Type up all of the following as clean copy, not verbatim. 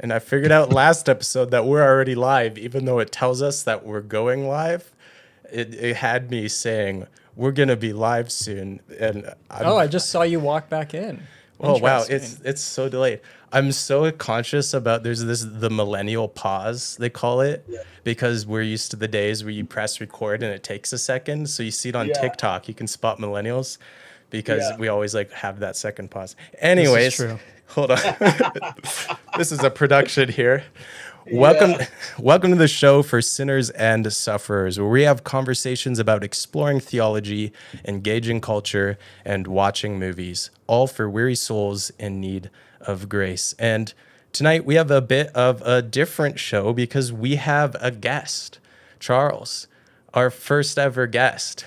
And I figured out last episode that we're already live, even though it tells us that we're going live. It had me saying we're gonna be live soon, and I just saw you walk back in. oh wow, it's so delayed. I'm so conscious about the millennial pause they call it, because we're used to the days where you press record and it takes a second. So you see it on TikTok, you can spot millennials because we always like have that second pause. Anyways, this is true. Hold on. This is a production here. Welcome to the show for sinners and sufferers, where we have conversations about exploring theology, engaging culture, and watching movies, all for weary souls in need of grace. And tonight we have a bit of a different show because we have a guest, Charles, our first ever guest.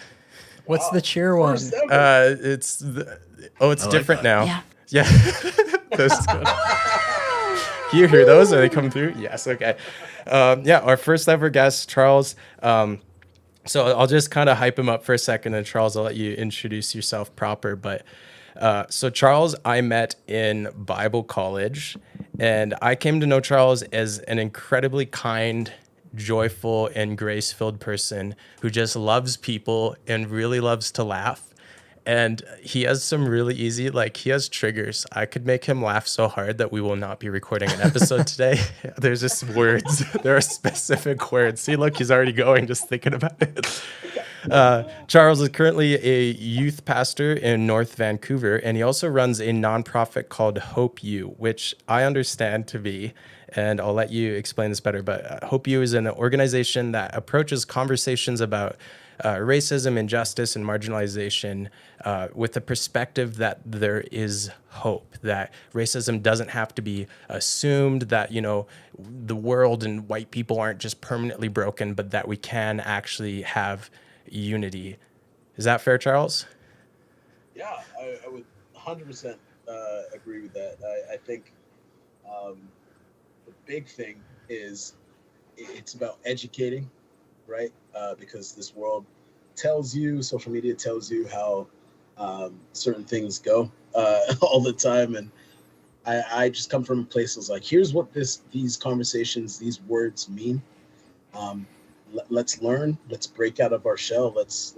What's the cheer one? It's different now. Yeah. Those good. Can you hear those? Are they coming through? Yes. Okay. Our first ever guest, Charles. So I'll just kind of hype him up for a second, and Charles, I'll let you introduce yourself proper. But so Charles, I met in Bible college, and I came to know Charles as an incredibly kind, joyful, and grace-filled person who just loves people and really loves to laugh. And he has some really easy, he has triggers. I could make him laugh so hard that we will not be recording an episode today. There's just words. There are specific words. See, look, he's already going just thinking about it. Charles is currently a youth pastor in North Vancouver, and he also runs a nonprofit called Hope U, which I understand to be, and I'll let you explain this better, but Hope U is an organization that approaches conversations about racism, injustice, and marginalization with the perspective that there is hope, that racism doesn't have to be assumed, that, the world and white people aren't just permanently broken, but that we can actually have unity. Is that fair, Charles? Yeah, I would 100% agree with that. I think the big thing is it's about educating, right? Because this world tells you, social media tells you how certain things go all the time. And I just come from places like, here's what these conversations, these words mean. Let's learn. Let's break out of our shell. Let's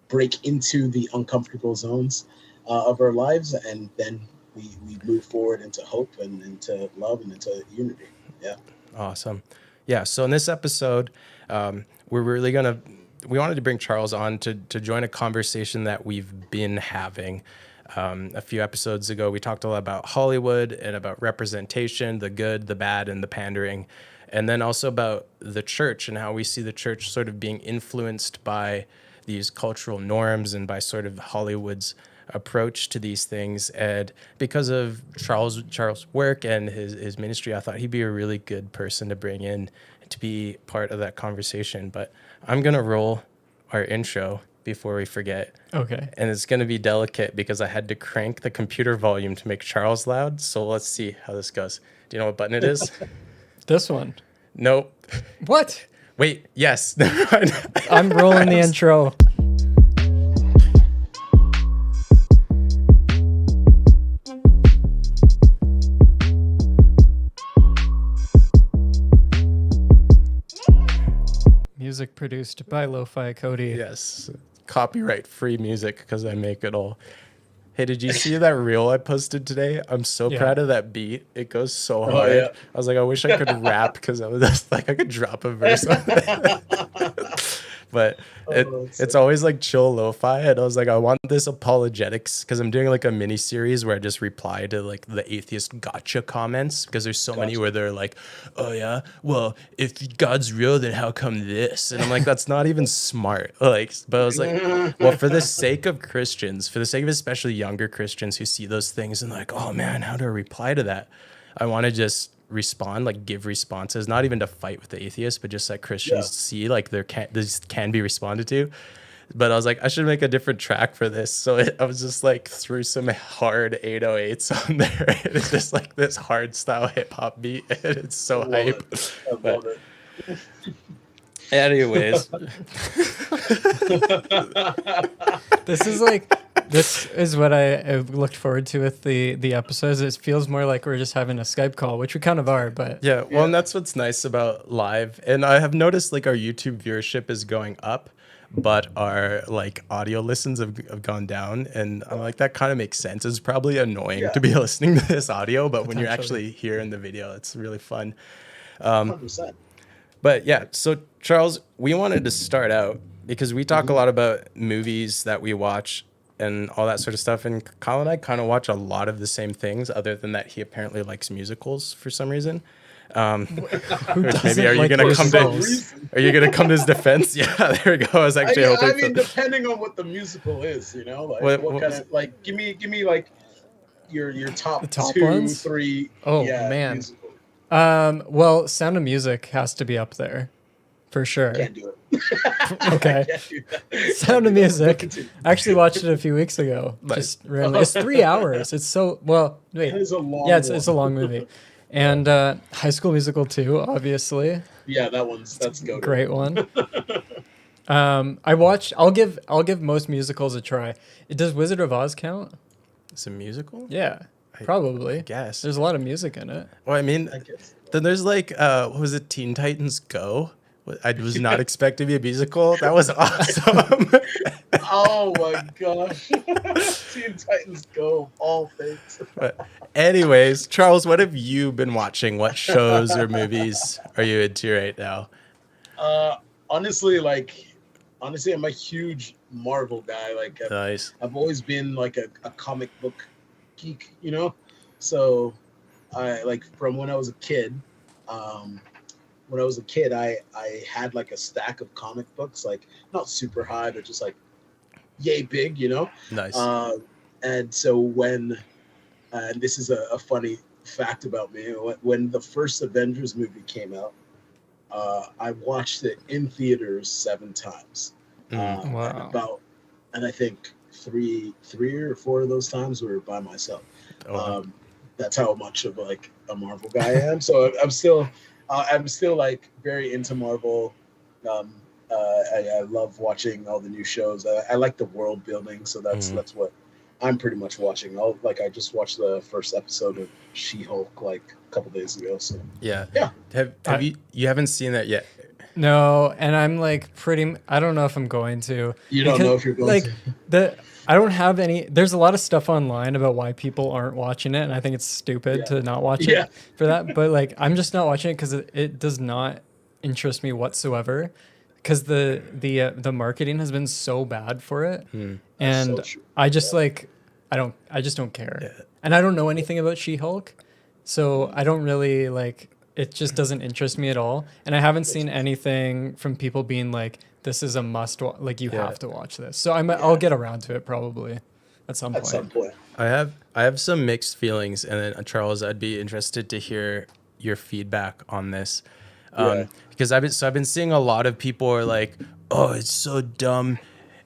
break into the uncomfortable zones of our lives, and then we move forward into hope and into love and into unity. Yeah. Awesome. Yeah. So in this episode, we wanted to bring Charles on to join a conversation that we've been having. A few episodes ago, we talked a lot about Hollywood and about representation, the good, the bad, and the pandering. And then also about the church and how we see the church sort of being influenced by these cultural norms and by sort of Hollywood's approach to these things. And because of Charles' work and his ministry, I thought he'd be a really good person to bring in to be part of that conversation. But I'm going to roll our intro before we forget. Okay. And it's going to be delicate because I had to crank the computer volume to make Charles loud. So let's see how this goes. Do you know what button it is? This one. Nope. What? Wait, yes. I'm rolling the intro. Music produced by Lo-Fi Cody. Yes. Copyright free music because I make it all. Hey, did you see that reel I posted today? I'm so proud of that beat. It goes so hard. Yeah. I was like, I wish I could rap because I was just like, I could drop a verse on it. But it's always like chill lo-fi. And I was like, I want this apologetics because I'm doing like a mini series where I just reply to like the atheist gotcha comments because there's so many where they're like, oh yeah, well, if God's real, then how come this? And I'm like, that's not even smart. But I was like, well, for the sake of Christians, for the sake of especially younger Christians who see those things and like, oh man, how do I reply to that? I want to just respond, like give responses, not even to fight with the atheists, but just like Christians see like this can be responded to. But I was like, I should make a different track for this. So I was just like threw some hard 808s on there. It's just like this hard style hip hop beat. And it's so hype. I love it. Anyways. This is like This is what I looked forward to with the episodes. It feels more like we're just having a Skype call, which we kind of are, but Yeah, well, and that's what's nice about live. And I have noticed like our YouTube viewership is going up, but our like audio listens have gone down. And I'm like, that kind of makes sense. It's probably annoying to be listening to this audio, but when you're actually here in the video, it's really fun. 100%. But yeah, so Charles, we wanted to start out because we talk a lot about movies that we watch and all that sort of stuff. And Kyle and I kind of watch a lot of the same things, other than that he apparently likes musicals for some reason. Which maybe are you gonna come to his defense? Yeah, there we go. I was actually hoping. I mean, depending on what the musical is, you know, like what kind of like give me like your top 2, ones? 3. Oh man. Musicals. Well, Sound of Music has to be up there for sure. Can't do it. Okay. Can't do that. Sound of Music. I actually watched it a few weeks ago. Just randomly. It's 3 hours. It's so well. Wait. It is a long. Yeah, it's a long movie. And High School Musical 2, obviously. Yeah, that's good. Great one. I'll give most musicals a try. Does Wizard of Oz count? It's a musical? Yeah. Probably. I guess. There's a lot of music in it. Well, I mean, then there's like, what was it, Teen Titans Go? I was not expecting to be a musical. That was awesome. Oh my gosh. Teen Titans Go, all things. But anyways, Charles, what have you been watching? What shows or movies are you into right now? Honestly, I'm a huge Marvel guy. Like, Nice. I've always been like a comic book geek, you know. So, I like from when I was a kid. I had like a stack of comic books, like not super high, but just like yay big, you know. Nice. And so when, and this is a funny fact about me, when the first Avengers movie came out, I watched it in theaters 7 times. Wow. And I think three or 4 of those times were by myself. That's how much of like a Marvel guy I am. So I'm still like very into Marvel. I love watching all the new shows. I like the world building, so that's what I'm pretty much watching. I just watched the first episode of She-Hulk like a couple days ago. So yeah. Have you haven't seen that yet? No, and I'm like I don't know if I'm going to. You don't know if you're going to. I don't have any. There's a lot of stuff online about why people aren't watching it, and I think it's stupid to not watch it for that. But like, I'm just not watching it because it does not interest me whatsoever. Because the marketing has been so bad for it, and so I just I just don't care, and I don't know anything about She-Hulk, so I don't really like. It just doesn't interest me at all, and I haven't seen anything from people being like, "This is a must watch. Like you have to watch this." So I'll get around to it probably at some point. I have some mixed feelings, and then Charles, I'd be interested to hear your feedback on this, because I've been seeing a lot of people are like, "Oh, it's so dumb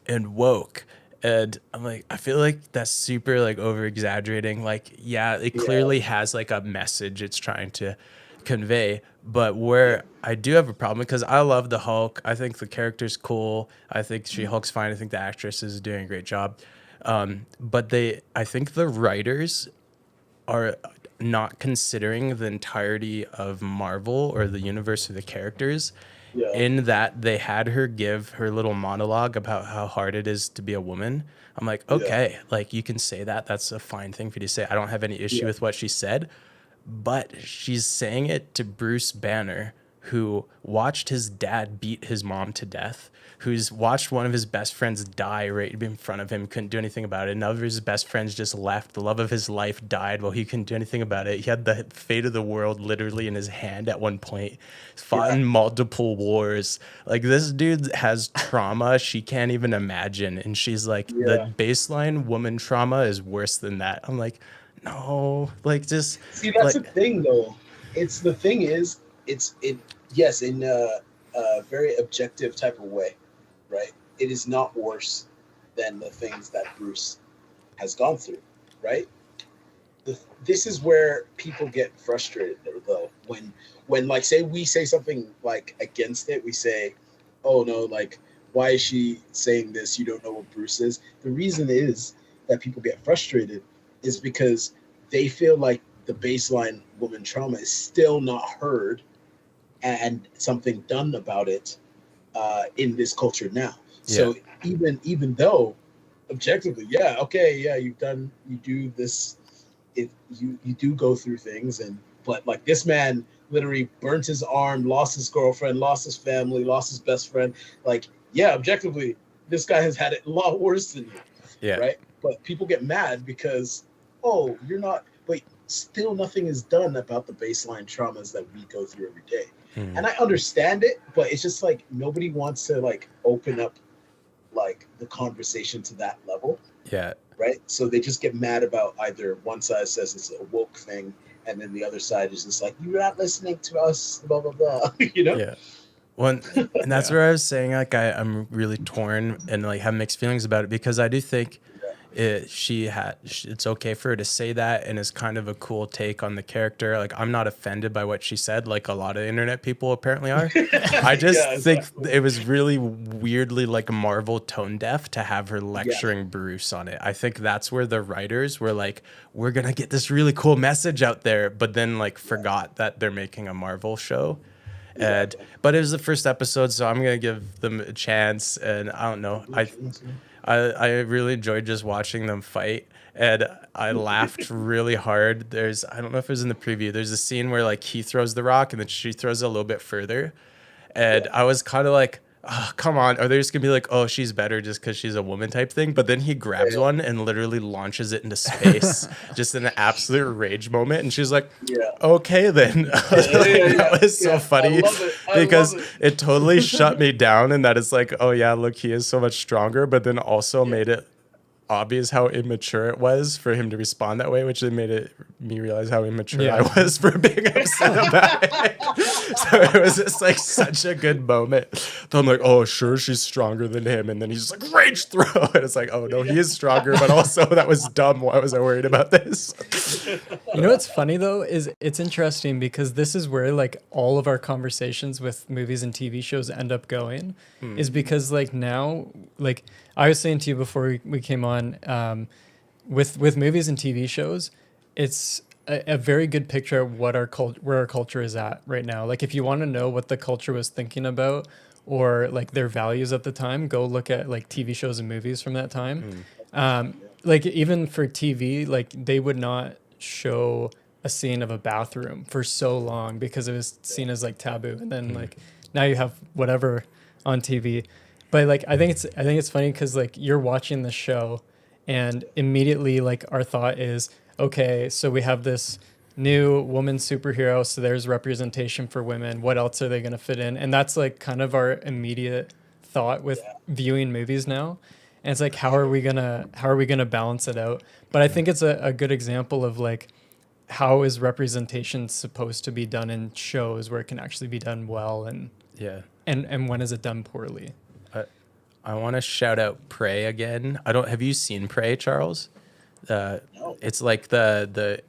and woke." And I'm like, I feel like that's super like over exaggerating. Like, it clearly has like a message it's trying to convey, but where I do have a problem, because I love the Hulk, I think the character's cool, I think She-Hulk's fine, I think the actress is doing a great job, but I think the writers are not considering the entirety of Marvel or the universe of the characters, in that they had her give her little monologue about how hard it is to be a woman. I'm like, okay, like you can say that's a fine thing for you to say. I don't have any issue with what she said. But she's saying it to Bruce Banner, who watched his dad beat his mom to death, who's watched one of his best friends die right in front of him, couldn't do anything about it. Another of his best friends just left. The love of his life died while he couldn't do anything about it. He had the fate of the world literally in his hand at one point. Fought in multiple wars. Like, this dude has trauma she can't even imagine. And she's like, the baseline woman trauma is worse than that. I'm like, no, like, just see, that's the thing though. The thing is, yes, in a very objective type of way, right? It is not worse than the things that Bruce has gone through, right? This is where people get frustrated though, when like, say we say something like against it, we say, oh no, like, why is she saying this? You don't know what Bruce is. The reason is that people get frustrated is because they feel like the baseline woman trauma is still not heard and something done about it in this culture now. So even though objectively, you do this, you do go through things, but like this man literally burnt his arm, lost his girlfriend, lost his family, lost his best friend. Like, yeah, objectively, this guy has had it a lot worse than you. Yeah. Right. But people get mad because, you're not, but still nothing is done about the baseline traumas that we go through every day. Mm. And I understand it, but it's just like nobody wants to like open up like the conversation to that level. Yeah. Right. So they just get mad about either one side says it's a woke thing, and then the other side is just like, you're not listening to us, blah, blah, blah. Yeah. Well, and that's where I was saying, like, I'm really torn and like have mixed feelings about it, because I do think it's okay for her to say that, and it's kind of a cool take on the character. Like, I'm not offended by what she said, like a lot of internet people apparently are. I just think it was really weirdly like Marvel tone deaf to have her lecturing Bruce on it. I think that's where the writers were like, we're gonna get this really cool message out there, but then like forgot that they're making a Marvel show. But it was the first episode, so I'm gonna give them a chance. And I don't know, I really enjoyed just watching them fight, and I laughed really hard. I don't know if it was in the preview, there's a scene where like he throws the rock and then she throws it a little bit further, and I was kind of like, oh, come on, are they just gonna be like, oh, she's better just because she's a woman type thing? But then he grabs one and literally launches it into space just in an absolute rage moment, and she's like, okay then. That was so funny, because it totally shut me down, and that is like, oh yeah, look, he is so much stronger, but then also made it obvious how immature it was for him to respond that way, which then made me realize how immature I was for being upset about it. So it was just like such a good moment. So I'm like, oh, sure, she's stronger than him, and then he's just like, rage throw, and it's like, oh no, he is stronger, but also that was dumb. Why was I worried about this? You know what's funny though is it's interesting, because this is where like all of our conversations with movies and TV shows end up going, is because like now, like I was saying to you before we came on, with movies and TV shows, it's a very good picture of what where our culture is at right now. Like if you want to know what the culture was thinking about, or like their values at the time, go look at like TV shows and movies from that time. Like even for TV, like they would not show a scene of a bathroom for so long because it was seen as like taboo, and then like now you have whatever on TV. But like I think it's funny because like you're watching the show, and immediately like our thought is, okay, so we have this new woman superhero, so there's representation for women. What else are they going to fit in? And that's like kind of our immediate thought with viewing movies now. And it's like, how are we gonna balance it out? But I think it's a good example of like, how is representation supposed to be done in shows where it can actually be done well, and when is it done poorly? I want to shout out Prey again. Have you seen Prey, Charles? No. It's like the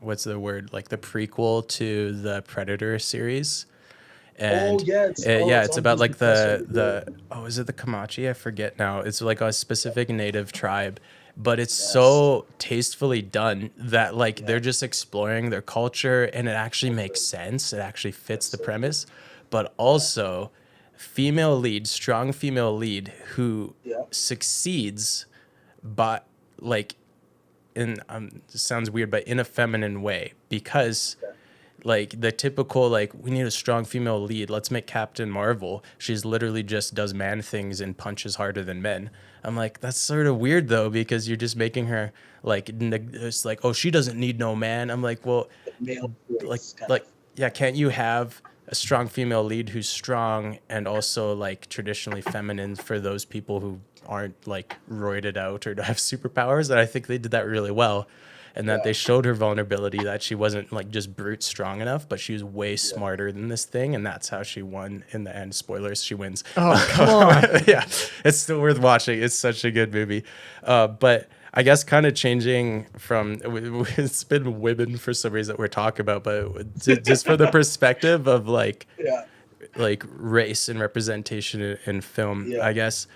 what's the word? Like the prequel to the Predator series. And it's about like the is it the Comanche? I forget now. It's like a specific native tribe, but it's so tastefully done that like they're just exploring their culture, and it actually makes sense. It actually fits the premise, but also strong female lead who succeeds, but like in this sounds weird, but in a feminine way, because like the typical, like, we need a strong female lead, let's make Captain Marvel. She's literally just does man things and punches harder than men. I'm like, that's sort of weird though, because you're just making her like, it's like, oh, she doesn't need no man. I'm like, well, can't you have a strong female lead who's strong and also like traditionally feminine for those people who aren't like roided out or have superpowers? And I think they did that really well. And that they showed her vulnerability, that she wasn't like just brute strong enough, but she was way smarter than this thing. And that's how she won in the end. Spoilers, she wins. Oh, come on. Yeah, it's still worth watching. It's such a good movie. But I guess kind of changing from, it's been women for some reason that we're talking about, but just for the perspective of like race and representation in film, I guess,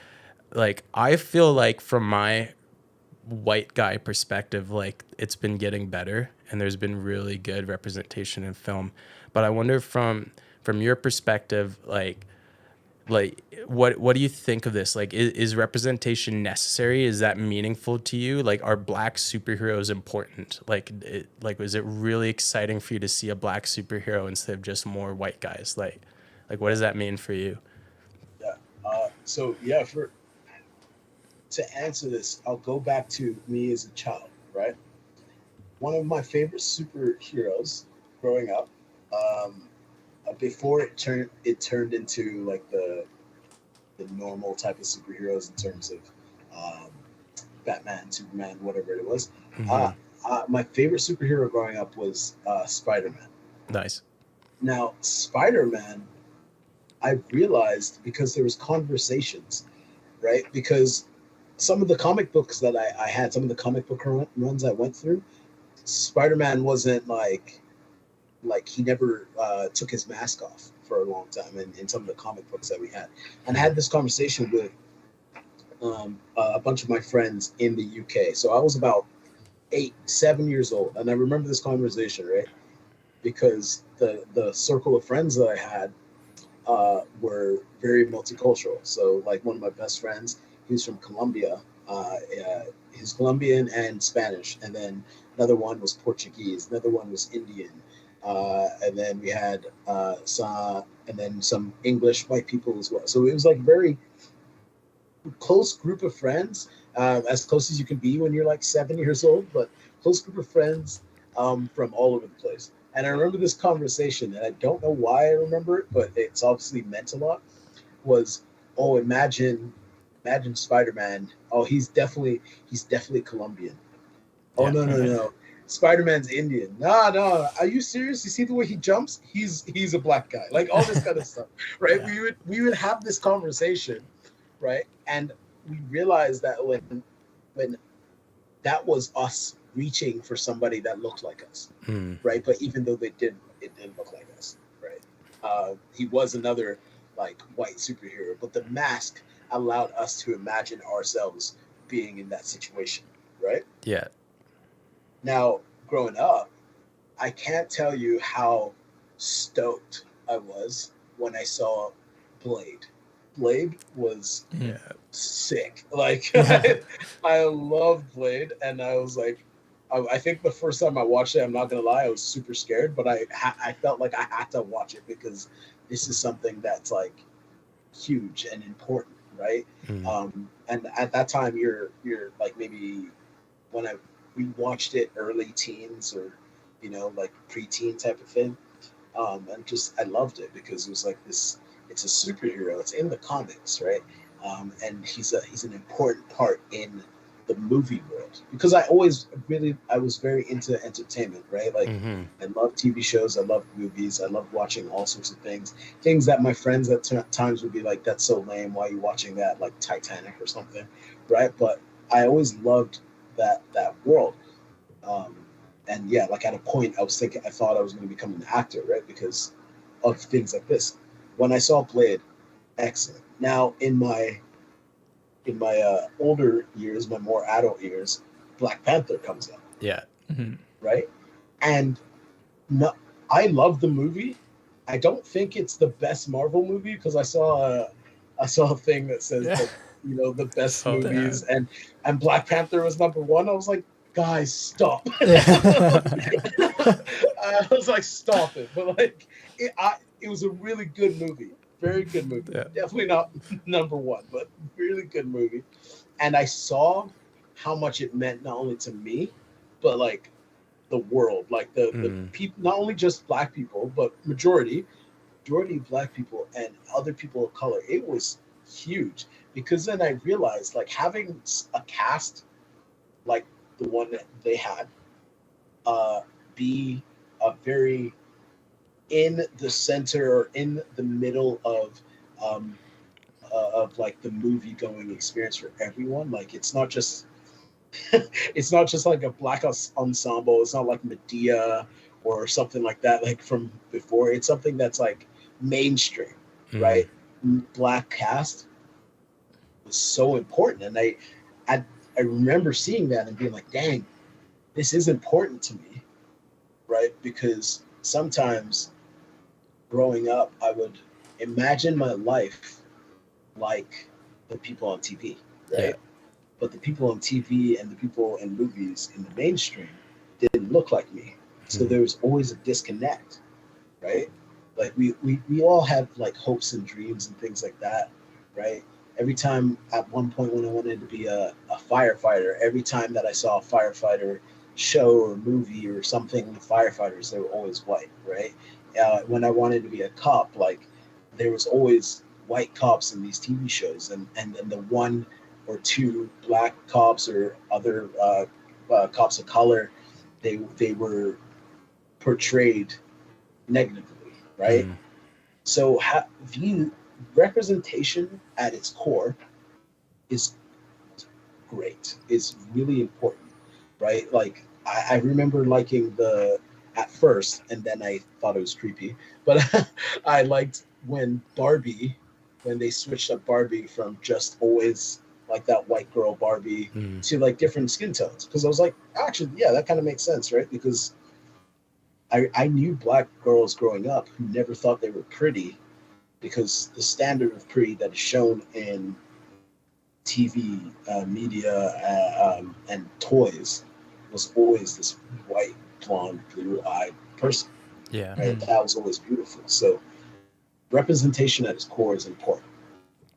like I feel like from my white guy perspective, like it's been getting better and there's been really good representation in film. But I wonder from your perspective, like what do you think of this? Like, is representation necessary? Is that meaningful to you? Like, are black superheroes important? Like, was it really exciting for you to see a black superhero instead of just more white guys? Like what does that mean for you? Yeah. So yeah, to answer this, I'll go back to me as a child, right? One of my favorite superheroes growing up, before it turned into like the normal type of superheroes in terms of um, Batman, Superman, whatever it was. Mm-hmm. My favorite superhero growing up was Spiderman. Nice. Now, Spider-Man, I realized because there was conversations, right? Because some of the comic books that I had, some of the comic book runs I went through, Spider-Man wasn't like he never took his mask off for a long time in some of the comic books that we had. And I had this conversation with a bunch of my friends in the UK. So I was about 7 years old. And I remember this conversation, right? Because the circle of friends that I had were very multicultural. So like one of my best friends, he was from Colombia. He's Colombian and Spanish. And then another one was Portuguese. Another one was Indian. And then we had some English white people as well. So it was like very close group of friends, as close as you can be when you're like 7 years old, but close group of friends from all over the place. And I remember this conversation, and I don't know why I remember it, but it's obviously meant a lot. Was, oh, imagine Spider-Man. Oh, he's definitely Colombian. Oh, Yeah. no. Spider-Man's Indian. No. Are you serious? You see the way he jumps? He's a black guy. Like all this kind of stuff, right? Yeah. We would have this conversation, right? And we realized that when that was us reaching for somebody that looked like us, right? But even though it didn't look like us, right? He was another like white superhero, but the mask allowed us to imagine ourselves being in that situation, right? Yeah. Now, growing up, I can't tell you how stoked I was when I saw Blade. Blade was sick. Like, I loved Blade, and I was like, I think the first time I watched it, I'm not gonna lie, I was super scared, but I felt like I had to watch it because this is something that's like huge and important, right? And at that time, you're like maybe when we watched it early teens or like preteen type of thing, and just I loved it because it was like this. It's a superhero. It's in the comics, right? And he's an important part in the movie world because I was very into entertainment, right? Like I love TV shows, I love movies, I love watching all sorts of things that my friends at times would be like, "That's so lame. Why are you watching that?" Like Titanic or something, right? But I always loved that world. And yeah, like at a point I thought I was going to become an actor, right? Because of things like this. When I saw Blade, excellent. Now in my older years, my more adult years, Black Panther comes out. Yeah. Right? And I love the movie. I don't think it's the best Marvel movie because I saw a thing that says that, the best movies and Black Panther was number one. I was like, guys, stop. I was like, stop it. But like it was a really good movie. Very good movie. Yeah. Definitely not number one, but really good movie. And I saw how much it meant not only to me, but like the world, like the people, not only just black people, but majority of black people and other people of color. It was huge because then I realized like having a cast like the one that they had be a very in the center or in the middle of like the movie going experience for everyone. Like it's not just like a black ensemble. It's not like Medea or something like that, like from before. It's something that's like mainstream, right? Black cast was so important, and I I remember seeing that and being like, dang, this is important to me, right? Because sometimes growing up, I would imagine my life like the people on TV, right? Yeah. But the people on TV and the people in movies in the mainstream didn't look like me. So there was always a disconnect, right? Like we all have like hopes and dreams and things like that, right? Every time at one point when I wanted to be a firefighter, every time that I saw a firefighter show or movie or something with firefighters, they were always white, right? When I wanted to be a cop, like there was always white cops in these TV shows, and the one or two black cops or other cops of color, they were portrayed negatively, right? So representation at its core is great. It's really important, right? Like I remember liking at first, and then I thought it was creepy, but I liked when they switched up Barbie from just always like that white girl Barbie to like different skin tones. Because I was like, actually, yeah, that kind of makes sense, right? Because I knew black girls growing up who never thought they were pretty, because the standard of pretty that is shown in TV, media, and toys was always this white, blonde, blue-eyed person. Yeah. Right? That was always beautiful. So representation at its core is important,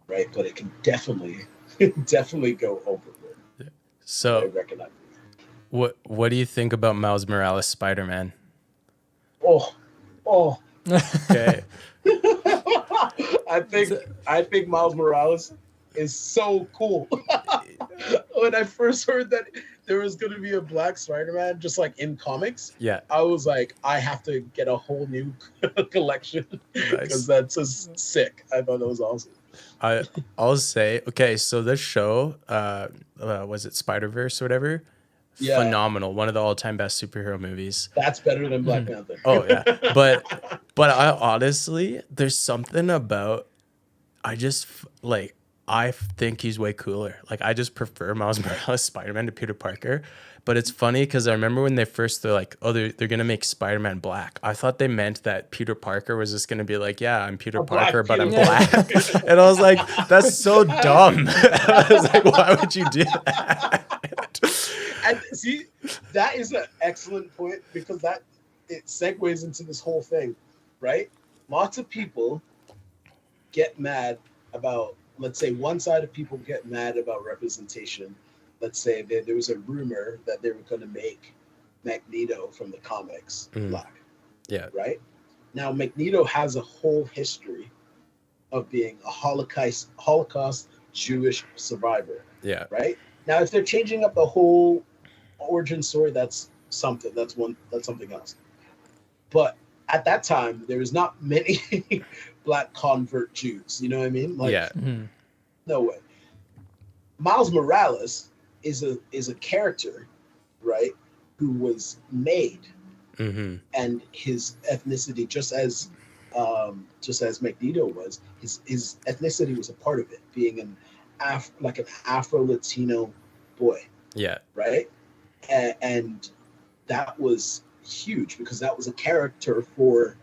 right? But it can definitely go overboard. Yeah. So I recognize it. What do you think about Miles Morales Spider-Man? Oh. Okay. I think Miles Morales is so cool. When I first heard that there was going to be a black Spider-Man, just like in comics, Yeah, I was like, I have to get a whole new collection because that's just sick. I thought that was awesome. I'll say, okay, so this show, was it Spider-Verse or whatever? Yeah. Phenomenal. One of the all-time best superhero movies. That's better than Black Panther. Oh yeah, but I honestly, there's something about, I think he's way cooler. Like I just prefer Miles Morales Spider-Man to Peter Parker. But it's funny because I remember when they're like, oh, they're gonna make Spider-Man black. I thought they meant that Peter Parker was just gonna be like, yeah, I'm Peter Parker, but I'm black. And I was like, that's so dumb. I was like, why would you do that? And see, that is an excellent point, because it segues into this whole thing, right? Lots of people get mad about, let's say one side of people get mad about representation. Let's say there was a rumor that they were going to make Magneto from the comics black. Yeah. Right? Now, Magneto has a whole history of being a Holocaust Jewish survivor. Yeah. Right? Now, if they're changing up the whole origin story, that's something. That's something else. But at that time, there was not many black convert Jews. You know what I mean? Like, yeah. No way. Miles Morales is a character, right, who was made, and his ethnicity, just as Magneto was, his ethnicity was a part of it, being an Afro-Latino boy. Yeah. Right? And that was huge, because that was a character for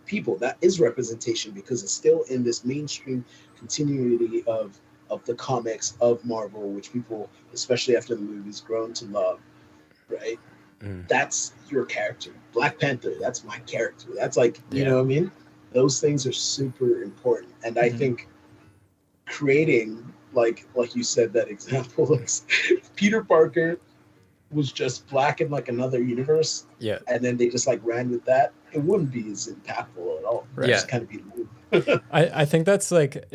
people. That is representation, because it's still in this mainstream continuity of the comics of Marvel, which people, especially after the movies, grown to love, right? That's your character. Black Panther, that's my character. That's like, you know what I mean? Those things are super important. And I think creating, like you said, that example, like Peter Parker was just black in like another universe, and then they just like ran with that, it wouldn't be as impactful at all. Right? Just kind of be I think that's like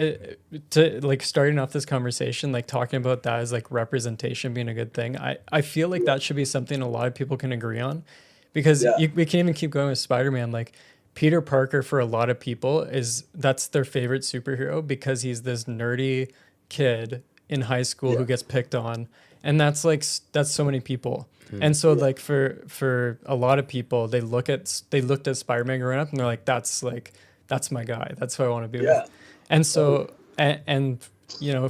to like starting off this conversation, like talking about that as like representation being a good thing. I feel like that should be something a lot of people can agree on, because we can even keep going with Spider-Man. Like Peter Parker, for a lot of people, that's their favorite superhero, because he's this nerdy kid in high school who gets picked on, and that's so many people. And so like for a lot of people, they looked at Spider-Man growing up and they're like, that's my guy. That's who I want to be with. And so, and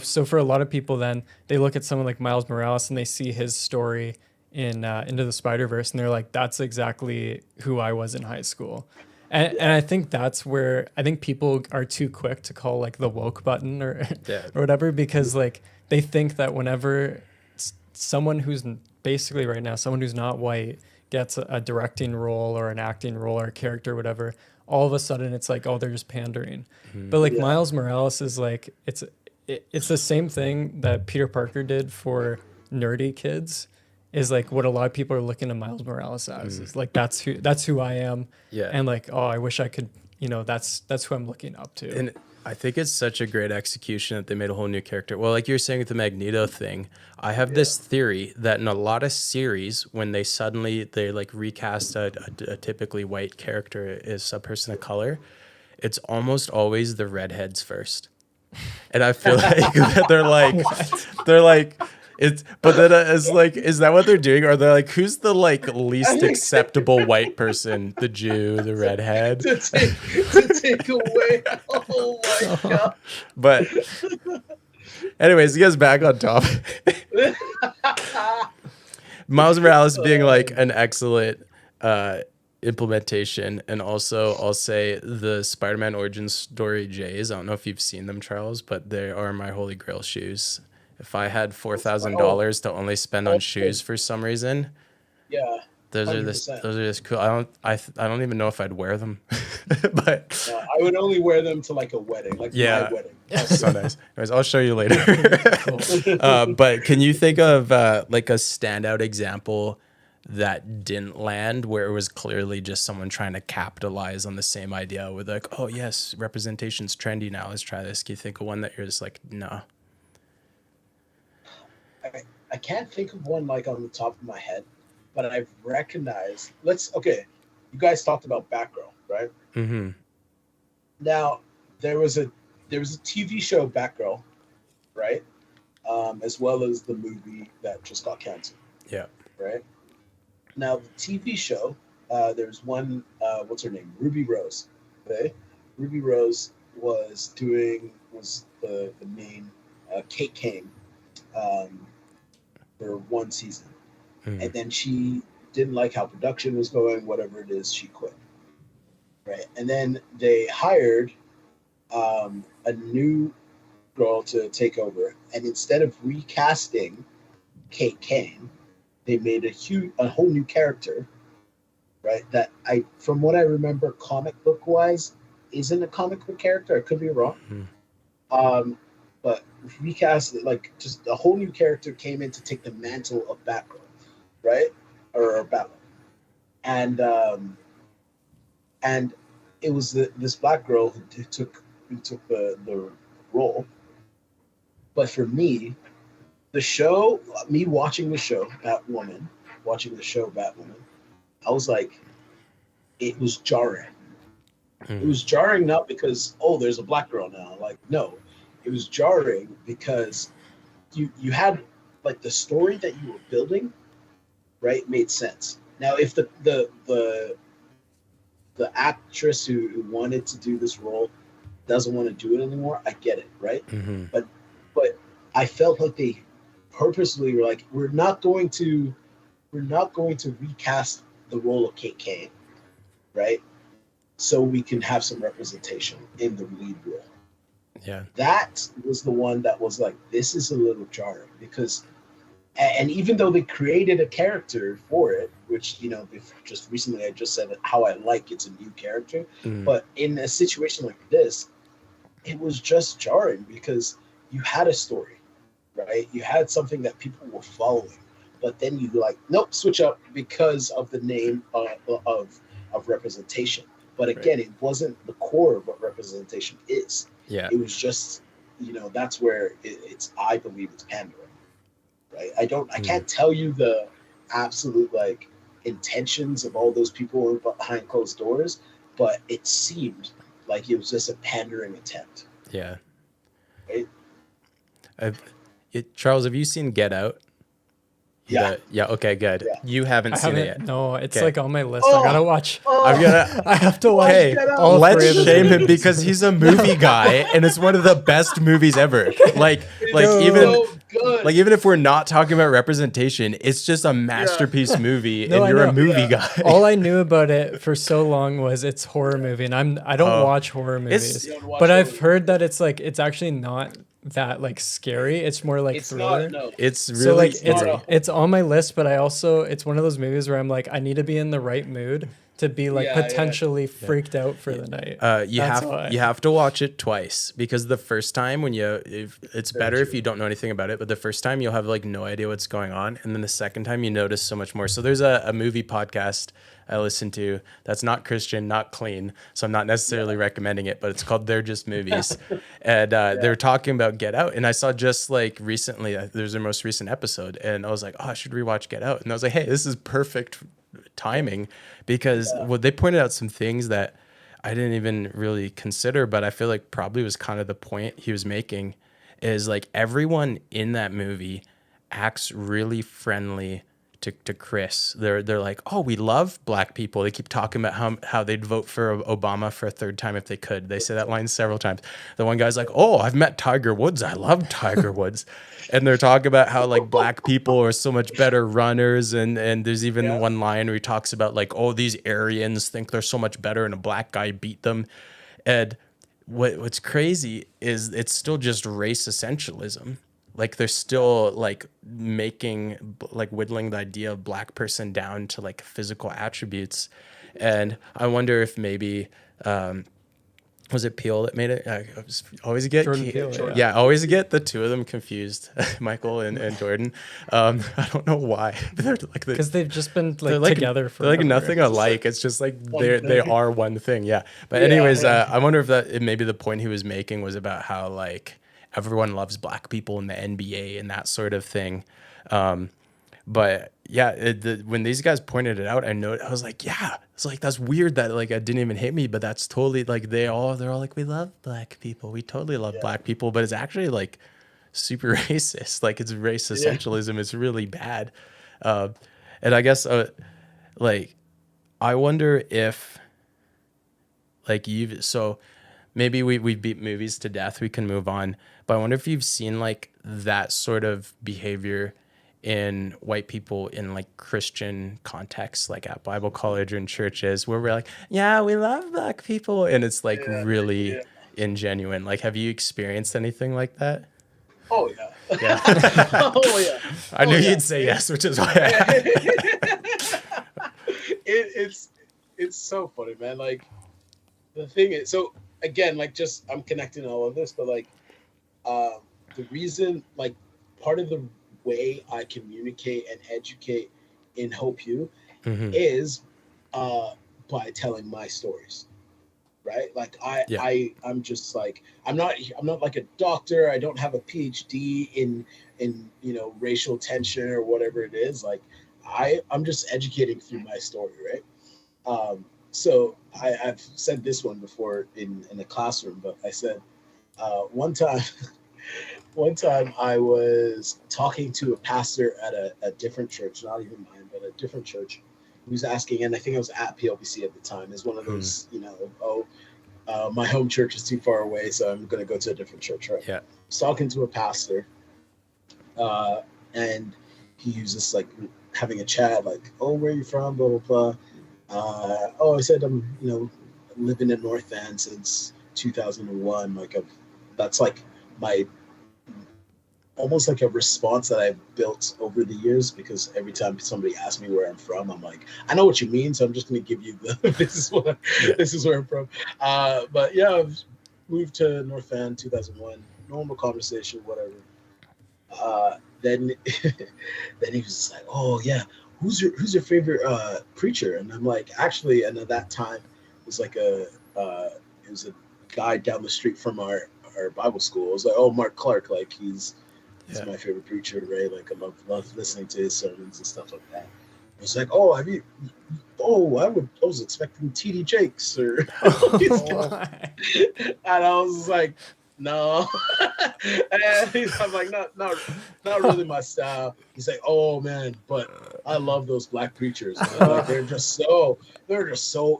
so for a lot of people, then they look at someone like Miles Morales and they see his story in Into the Spider-Verse, and they're like, that's exactly who I was in high school. And I think that's where I think people are too quick to call like the woke button or or whatever, because like they think that whenever someone who's basically right now someone who's not white gets a directing role or an acting role or a character or whatever, all of a sudden it's like, oh, they're just pandering. But like Miles Morales is like, it's the same thing that Peter Parker did for nerdy kids, is like what a lot of people are looking to Miles Morales as. Is like, that's who I am. Yeah. And like, oh, I wish I could, that's who I'm looking up to. And I think it's such a great execution that they made a whole new character. Well, like you're saying with the Magneto thing, I have this theory that in a lot of series, when they like recast a typically white character as a person of color, it's almost always the redheads first. And I feel like that they're like, it's, but then it's like, is that what they're doing? Or they're like, who's the like least acceptable white person? The Jew, the redhead. to take away. Oh my god! But, anyways, you guys back on topic. Miles Morales being like an excellent implementation, and also I'll say the Spider-Man origin story J's. I don't know if you've seen them, Charles, but they are my holy grail shoes. If I had $4,000 to only spend on shoes for some reason, those 100%. Are just cool. I don't even know if I'd wear them, but I would only wear them to like a wedding, like my wedding. So nice. Anyways, I'll show you later. But can you think of like a standout example that didn't land, where it was clearly just someone trying to capitalize on the same idea with like, oh yes, representation's trendy now, let's try this? Can you think of one that you're just like, nah? I can't think of one like on the top of my head, but I've recognized. You guys talked about Batgirl, right? Mm-hmm. Now there was a TV show Batgirl, right? As well as the movie that just got canceled. Yeah. Right. Now the TV show, there's one. What's her name? Ruby Rose. Okay. Ruby Rose was the main Kate Kane. For one season, and then she didn't like how production was going, whatever it is, she quit. Right, and then they hired a new girl to take over, and instead of recasting Kate Kane, they made a whole new character, right? That from what I remember, comic book wise, isn't a comic book character. I could be wrong. But recast it, like just a whole new character came in to take the mantle of Batgirl, right? Or Batman. And it was this black girl who took the role. But for me, watching the show Batwoman, I was like, it was jarring. It was jarring not because, oh, there's a black girl now. Like, no. It was jarring because you had like the story that you were building, right, made sense. Now, if the actress who wanted to do this role doesn't want to do it anymore, I get it, right? Mm-hmm. But I felt like they purposely were like, we're not going to recast the role of Kate Kane, right? So we can have some representation in the lead role. Yeah, that was the one that was like, this is a little jarring because, and even though they created a character for it, which just recently I just said how I like it's a new character, but in a situation like this, it was just jarring because you had a story, right? You had something that people were following, but then you like, nope, switch up because of the name of representation. But again, it wasn't the core of what representation is. Yeah, it was just, that's where I believe it's pandering, right? I can't tell you the absolute like intentions of all those people behind closed doors, but it seemed like it was just a pandering attempt. Yeah. Right? Charles, have you seen Get Out? Yeah. Yeah. Okay. Good. Yeah. You haven't I seen it haven't. yet. No, it's Okay. like on my list. I gotta watch. I'm gonna. I have to watch. Hey, all let's three of his shame him movies. because he's a movie guy, and it's one of the best movies ever. Like even. So good. Like even if we're not talking about representation, it's just a masterpiece movie, No, and I you're a know. movie guy. All I knew about it for so long was it's horror movie, and I don't Oh. watch horror movies, You don't watch but horror I've heard that it's like it's actually not that like scary. It's more like It's thriller. not. No. It's really So like scary. it's on my list, but I also it's one of those movies where I'm like I need to be in the right mood to be like Yeah, yeah. potentially freaked out for the night. You That's have why. you have to watch it twice because the first time when it's better if true. you don't know anything about it, but the first time you'll have like no idea what's going on, and then the second time you notice so much more. So there's a movie podcast I listen to that's not Christian, not clean, so I'm not necessarily recommending it, but it's called They're Just Movies, and they're talking about Get Out, and I saw just like recently there's their most recent episode, and I was like, oh, I should rewatch Get Out, and I was like, hey, this is perfect timing because well, they pointed out some things that I didn't even really consider, but I feel like probably was kind of the point he was making is like everyone in that movie acts really friendly to Chris. They're like, oh, we love black people. They keep talking about how they'd vote for Obama for a third time if they could. They say that line several times. The one guy's like, oh, I've met Tiger Woods. I love Tiger Woods. And they're talking about how like black people are so much better runners. And there's even one line where he talks about like, oh, these Aryans think they're so much better and a black guy beat them. And what's crazy is it's still just race essentialism. Like they're still like making like whittling the idea of black person down to like physical attributes. And I wonder if maybe was it Peele that made it? I always get Jordan Peele, I always get the two of them confused, Michael and Jordan. I don't know why. They're like Because they've just been they're like together for they're like nothing alike. It's just like they are one thing. Yeah. But anyways, I wonder if maybe the point he was making was about how like everyone loves black people in the NBA and that sort of thing. But yeah, when these guys pointed it out, I was like, yeah, it's like, that's weird that like it didn't even hit me, but that's totally like they're all like, we love black people. We totally love black people, but it's actually like super racist. Like it's race essentialism. It's really bad. And I guess like, I wonder if like so maybe we beat movies to death. We can move on. But I wonder if you've seen like that sort of behavior in white people in like Christian contexts, like at Bible college or in churches, where we're like, yeah, we love black people. And it's like really ingenuine. Like, have you experienced anything like that? Oh, yeah. Yeah. Oh, yeah. I knew you'd say yes, which is why it's so funny, man. Like, the thing is, so again, like, just I'm connecting all of this, but like, the reason, like, part of the way I communicate and educate in Hope U is by telling my stories, right? Like I'm just like I'm not like a doctor. I don't have a PhD in racial tension or whatever it is. Like I'm just educating through my story, right? So I've said this one before in the classroom, but I said one time I was talking to a pastor at a different church, not even mine, but a different church, who was asking, and I think I was at PLBC at the time, is one of those, my home church is too far away, so I'm going to go to a different church, right? Yeah. I was talking to a pastor, and he was just like having a chat, like, oh, where are you from, blah, blah, blah. I said, I'm, living in North Van since 2001. Like, that's like my almost like a response that I've built over the years, because every time somebody asks me where I'm from, I'm like, I know what you mean, so I'm just going to give you this is where I'm from. But yeah, I've moved to North Van 2001, normal conversation, whatever. Then he was just like, oh yeah, who's your favorite preacher? And I'm like, actually, and at that time it was like it was a guy down the street from our Bible school. I was like, oh, Mark Clark, like he's my favorite preacher, right? Like I love listening to his sermons and stuff like that. I was like, oh, I was expecting TD Jakes or and I was like, no. And I'm like, not really my style. He's like, oh man, but I love those black preachers. Man. Like they're just so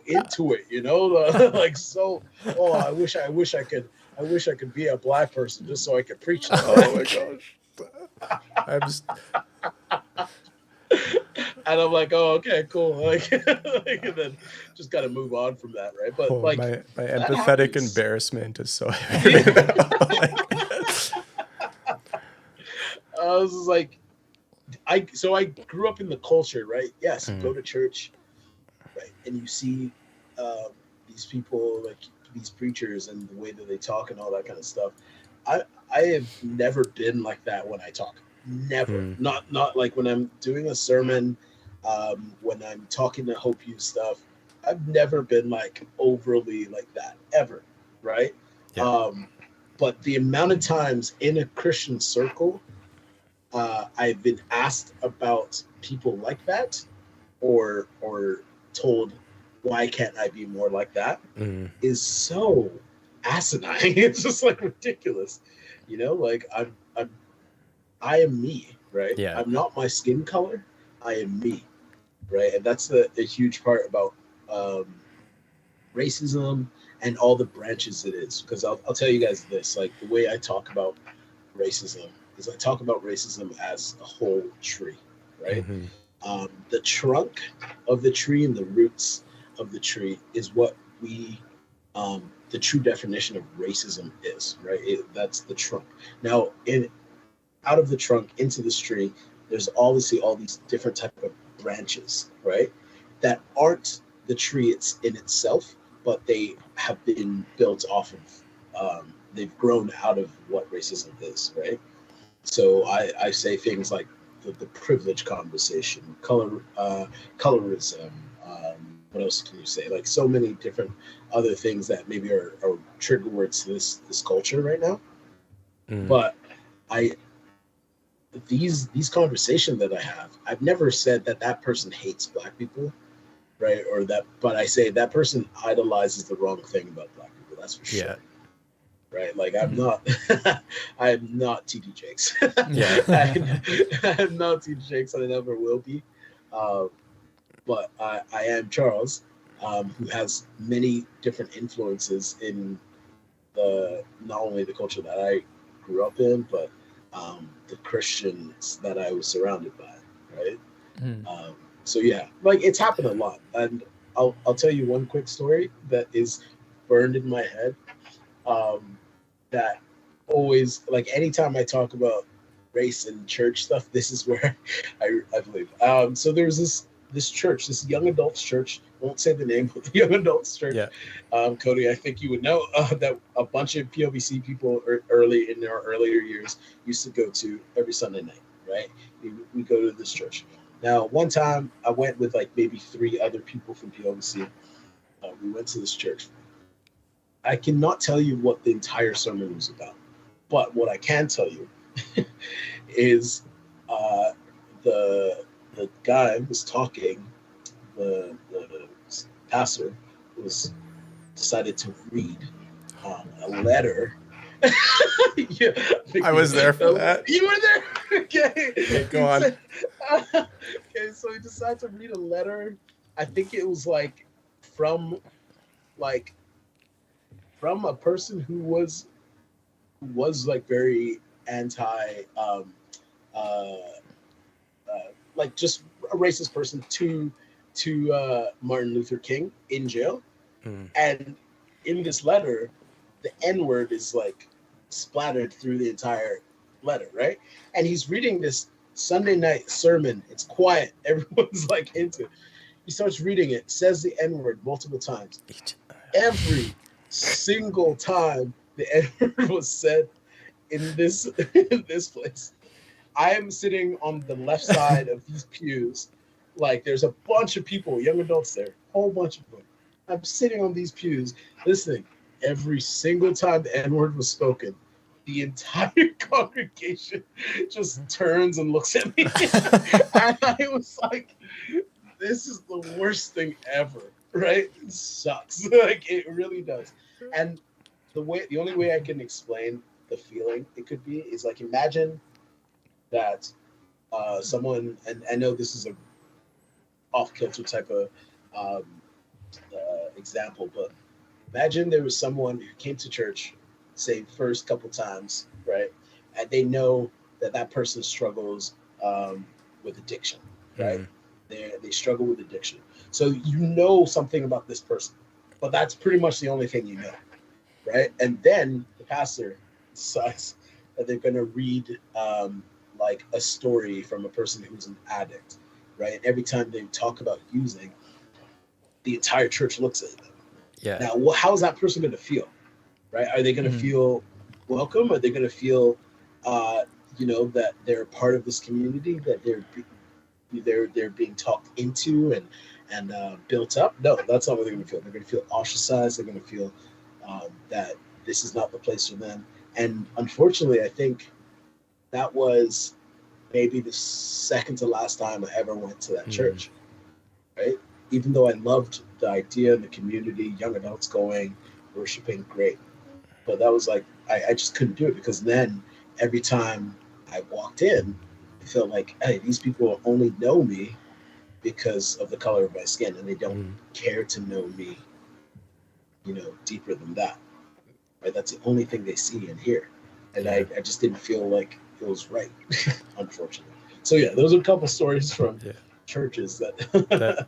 into it, you know, like so. Oh, I wish I could be a black person just so I could preach them. Oh my gosh. I'm just And I'm like, oh, okay, cool. Like, and then just got to move on from that, right? But like, my empathetic embarrassment is so. I was just like, I grew up in the culture, right? Yes, go to church, right, and you see these people, like these preachers, and the way that they talk and all that kind of stuff. I have never been like that when I talk. Never. Not like when I'm doing a sermon, when I'm talking to Hope You stuff. I've never been like overly like that ever, right? Yeah. But the amount of times in a Christian circle, I've been asked about people like that, or told, why can't I be more like that? Is so asinine. It's just like ridiculous, you know. Like I am me, right? Yeah. I'm not my skin color. I am me, right? And that's a huge part about racism and all the branches it is. Because I'll tell you guys this, like the way I talk about racism is I talk about racism as a whole tree, right? The trunk of the tree and the roots of the tree is what we, the true definition of racism is, right? That's the trunk. Now, out of the trunk into this tree, there's obviously all these different type of branches, right? That aren't the tree in itself, but they have been built off of, they've grown out of what racism is, right? So I say things like the privilege conversation, colorism, what else can you say? Like so many different other things that maybe are trigger words to this culture right now. But these conversations that I have, I've never said that person hates black people, right? Or that, but I say that person idolizes the wrong thing about black people. That's for sure. Right? Like I'm not, I am not TD Jakes. I'm not TD Jakes, and I never will be. But I am Charles, who has many different influences in not only the culture that I grew up in, but the Christians that I was surrounded by, right? So yeah, like it's happened a lot, and I'll tell you one quick story that is burned in my head. That always, like anytime I talk about race and church stuff, this is where I believe. So there was this church, this young adults church. Won't say the name of the young adults church. Cody, I think you would know that a bunch of POBC people early in our earlier years used to go to every Sunday night, right? We go to this church. Now, one time I went with like maybe 3 other people from POBC. We went to this church. I cannot tell you what the entire sermon was about, but what I can tell you is the guy was talking, the pastor decided to read a letter. I was there for that. You were there? Okay. Go on. Okay, so he decided to read a letter. I think it was like from a person who was like very anti like just a racist person to Martin Luther King in jail. And in this letter, the N-word is like splattered through the entire letter, right? And he's reading this Sunday night sermon. It's quiet. Everyone's like into it. He starts reading it, says the N-word multiple times. Every single time the N-word was said in this place, I am sitting on the left side of these pews. Like there's a bunch of people, young adults there, whole bunch of them. I'm sitting on these pews listening. Every single time the N-word was spoken, the entire congregation just turns and looks at me. And I was like, this is the worst thing ever, right? It sucks. Like it really does. And the only way I can explain the feeling it could be is like, imagine that someone, and I know this is a off kilter type of um, example, but imagine there was someone who came to church, say first couple times, right, and they know that that person struggles with addiction, right? Mm. They struggle with addiction, so you know something about this person, but that's pretty much the only thing you know, right? And then the pastor decides that they're going to read like a story from a person who's an addict, right? And every time they talk about using, the entire church looks at them. Yeah. Now, how is that person going to feel, right? Are they going to feel welcome? Are they going to feel, that they're part of this community, that they're being talked into and built up? No, that's not what they're going to feel. They're going to feel ostracized. They're going to feel that this is not the place for them. And unfortunately, I think that was maybe the second to last time I ever went to that church, right? Even though I loved the idea and the community, young adults going, worshiping, great. But that was like, I just couldn't do it, because then every time I walked in, I felt like, hey, these people only know me because of the color of my skin, and they don't care to know me, deeper than that. Right? That's the only thing they see and hear. And I just didn't feel like it was right, unfortunately. So yeah, those are a couple stories from churches that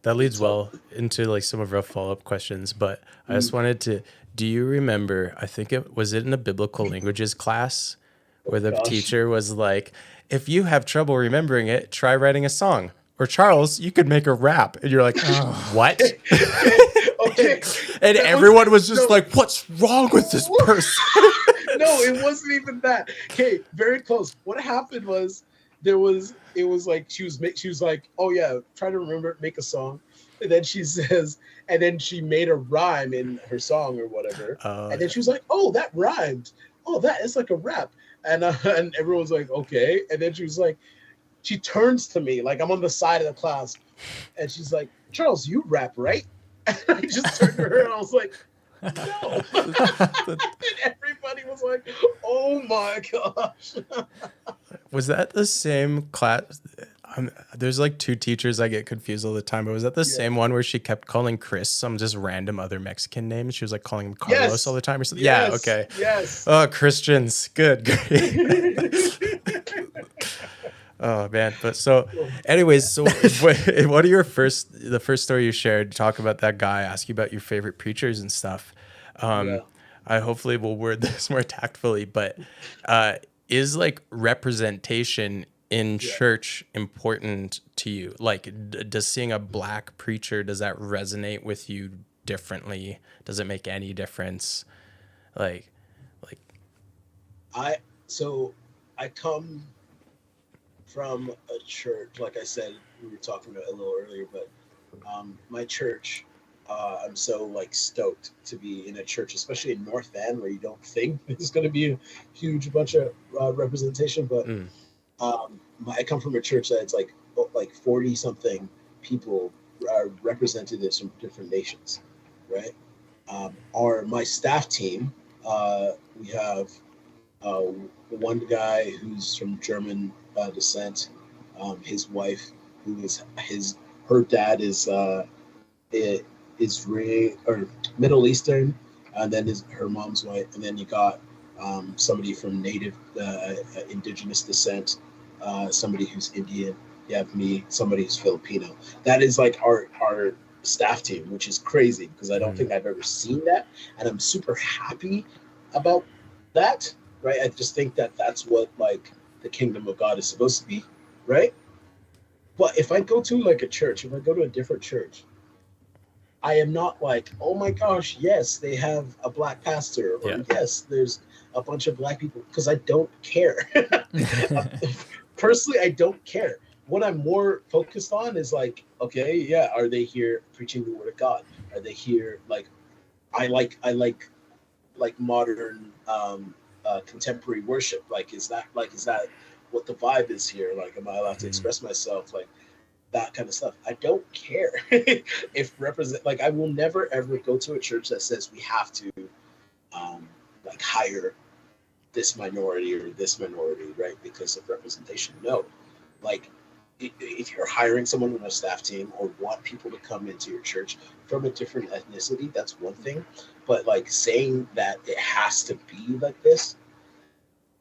that leads well into like some of our follow-up questions, but I just wanted to, do you remember, I think it was in a biblical languages class where the teacher was like, if you have trouble remembering it, try writing a song. Or Charles, you could make a rap. And you're like, what? Okay. And everyone was just like, what's wrong with this person? No, it wasn't even that. Okay, very close. What happened was it was like she was like, oh yeah, try to remember, make a song. And then she says, and then she made a rhyme in her song or whatever. And then she was like, oh, that rhymed. Oh, that is like a rap. And everyone was like, okay. And then she was like, she turns to me like I'm on the side of the class, and she's like, Charles, you rap, right? And I just turned to her and I was like, no. And everybody was like, oh my gosh. Was that the same class? There's like two teachers I get confused all the time, but was that the same one where she kept calling Chris some just random other Mexican names? She was like calling him Carlos all the time or something? Yes, yeah, okay. Yes. Oh, Christians. Good. Great. Oh man, but so anyways, so what are the first story you shared, talk about that guy, ask you about your favorite preachers and stuff. I hopefully will word this more tactfully, but is like representation in church important to you? Like does seeing a black preacher, does that resonate with you differently? Does it make any difference? Like I come from a church, like I said, we were talking about it a little earlier, but my church, I'm so like stoked to be in a church, especially in North Van, where you don't think there's going to be a huge bunch of representation. But I come from a church that's like 40 something people are represented as from different nations, right? My staff team, we have one guy who's from German descent, his wife, her dad is Israeli or Middle Eastern, and then her mom's white, and then you got somebody from native indigenous descent, somebody who's Indian. You have me, somebody who's Filipino. That is like our staff team, which is crazy because I don't think I've ever seen that, and I'm super happy about that. Right? I just think that that's what like the kingdom of God is supposed to be, right? But if I go to like a church, if I go to a different church, I am not like, oh my gosh, yes, they have a black pastor, or yes, there's a bunch of black people, because I don't care. Personally, I don't care. What I'm more focused on is like, okay, yeah, are they here preaching the word of God? Are they here like I like modern contemporary worship? Is that what the vibe is here? Like, am I allowed to express myself? Like that kind of stuff. I don't care if I will never ever go to a church that says we have to like hire this minority or this minority, right, because of representation. No, like if you're hiring someone on a staff team or want people to come into your church from a different ethnicity, that's one thing. But like saying that it has to be like this,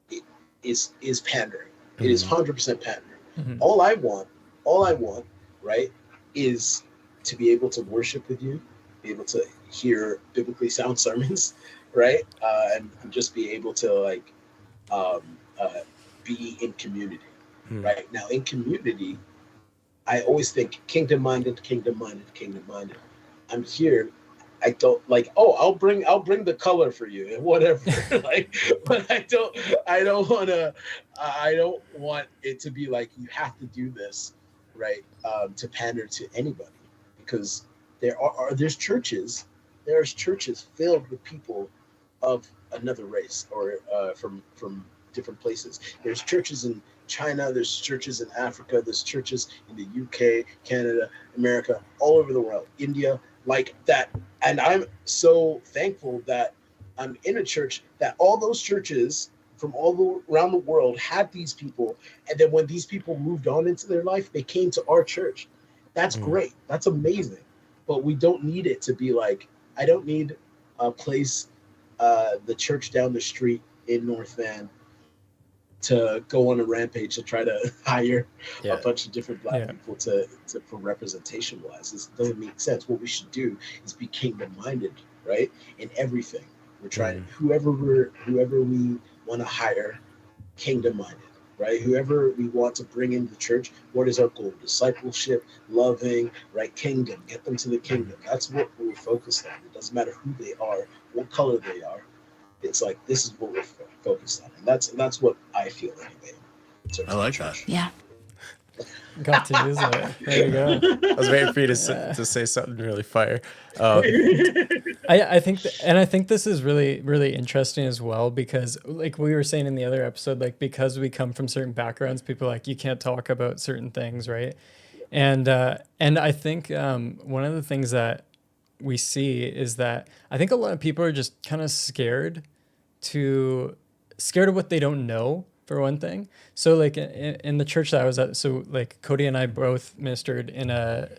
it is pandering. It is 100% pandering. All I want, right, is to be able to worship with you, be able to hear biblically sound sermons, right, and just be able to like be in community, right. Now in community, I always think kingdom minded. I'm here. I don't like, oh, I'll bring the color for you and whatever. Like, but I don't want it to be like you have to do this, right? To pander to anybody, because there's churches filled with people of another race or from different places. There's churches in China, there's churches in Africa, there's churches in the UK, Canada, America, all over the world, India, like that. And I'm so thankful that I'm in a church that all those churches from around the world had these people. And then when these people moved on into their life, they came to our church. That's great. That's amazing. But we don't need it to be like, I don't need a place, the church down the street in North Van, to go on a rampage to try to hire a bunch of different black people to for representation wise. This doesn't make sense. What we should do is be kingdom minded, right? In everything. We're trying whoever we want to hire, kingdom minded, right? Whoever we want to bring into the church, what is our goal? Discipleship, loving, right? Kingdom, get them to the kingdom. That's what we're focused on. It doesn't matter who they are, what color they are. It's like, this is what we're focused on. And that's what I feel anyway. I like that. Yeah. Got to use it. There you go. I was waiting for you to say something really fire. I think I think this is really, really interesting as well, because like we were saying in the other episode, like because we come from certain backgrounds, people are like, you can't talk about certain things, right? And I think one of the things that we see is that I think a lot of people are just kind of scared of what they don't know, for one thing. So like in the church that I was at, so like Cody and I both ministered in a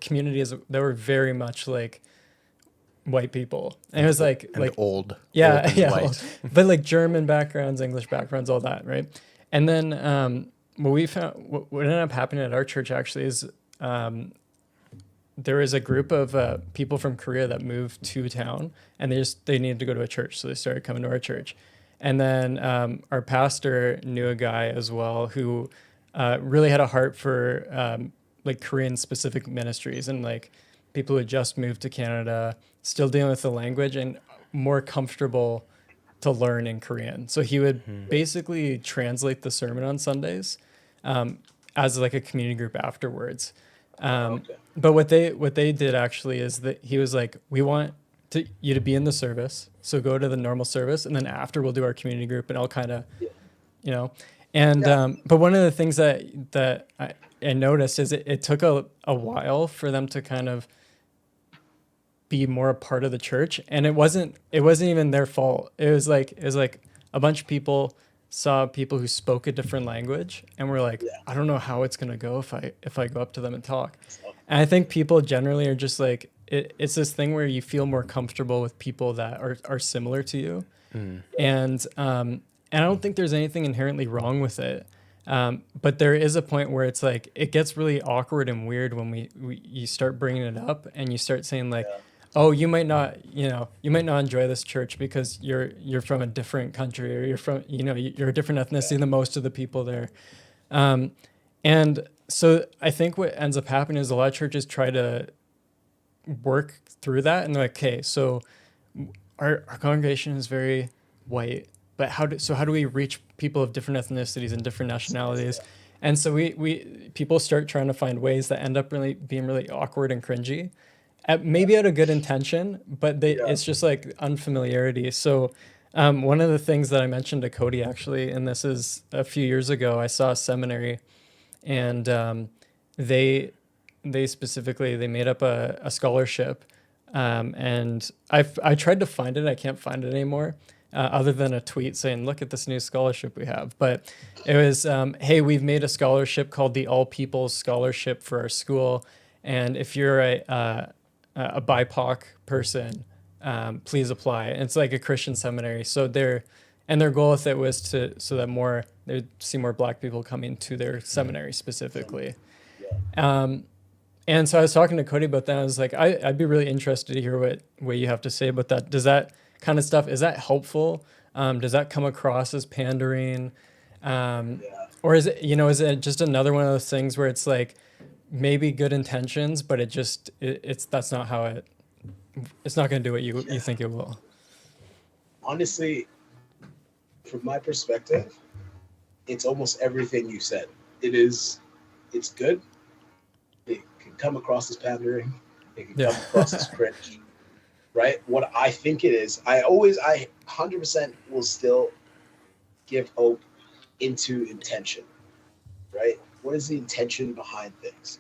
communities that were very much like white people, and it was like old, old, but like German backgrounds, English backgrounds, all that, right? And then what ended up happening at our church actually is there was a group of people from Korea that moved to town, and they needed to go to a church, so they started coming to our church. And then our pastor knew a guy as well who really had a heart for like Korean specific ministries and like people who had just moved to Canada, still dealing with the language and more comfortable to learn in Korean. So he would basically translate the sermon on Sundays as like a community group afterwards. But what they did actually is that he was like, we want you to be in the service, so go to the normal service, and then after we'll do our community group, and I'll kind of, and but one of the things that I noticed is it took a while for them to kind of be more a part of the church, and it wasn't even their fault. It was like a bunch of people saw people who spoke a different language, and we're like, I don't know how it's gonna go if I go up to them and talk. And I think people generally are just like, it's this thing where you feel more comfortable with people that are similar to you. And I don't think there's anything inherently wrong with it. But there is a point where it's like, it gets really awkward and weird when you start bringing it up and you start saying like, oh, you might not enjoy this church because you're from a different country, or you're a different ethnicity than most of the people there. And so I think what ends up happening is a lot of churches try to work through that, and they're like, okay, so our congregation is very white, but how do we reach people of different ethnicities and different nationalities? And so people start trying to find ways that end up really being really awkward and cringy, maybe out of good intention, but it's just like unfamiliarity. So one of the things that I mentioned to Cody actually, and this is a few years ago, I saw a seminary, and they specifically made up a scholarship And I tried to find it. I can't find it anymore, other than a tweet saying, "Look at this new scholarship we have." But it was, "Hey, we've made a scholarship called the All Peoples Scholarship for our school, and if you're a BIPOC person, please apply." And it's like a Christian seminary, so their goal with it was so that they'd see more Black people coming to their seminary specifically. And so I was talking to Cody about that. I was like, I'd be really interested to hear what you have to say about that. Does that kind of stuff, is that helpful? Does that come across as pandering? Or is it just another one of those things where it's like maybe good intentions, but that's not how it's not going to do what you think it will. Honestly, from my perspective, it's almost everything you said. It's good. It can come across as pandering. It can come across as cringe, right? What I think it is, I 100% will still give hope into intention, right? What is the intention behind things,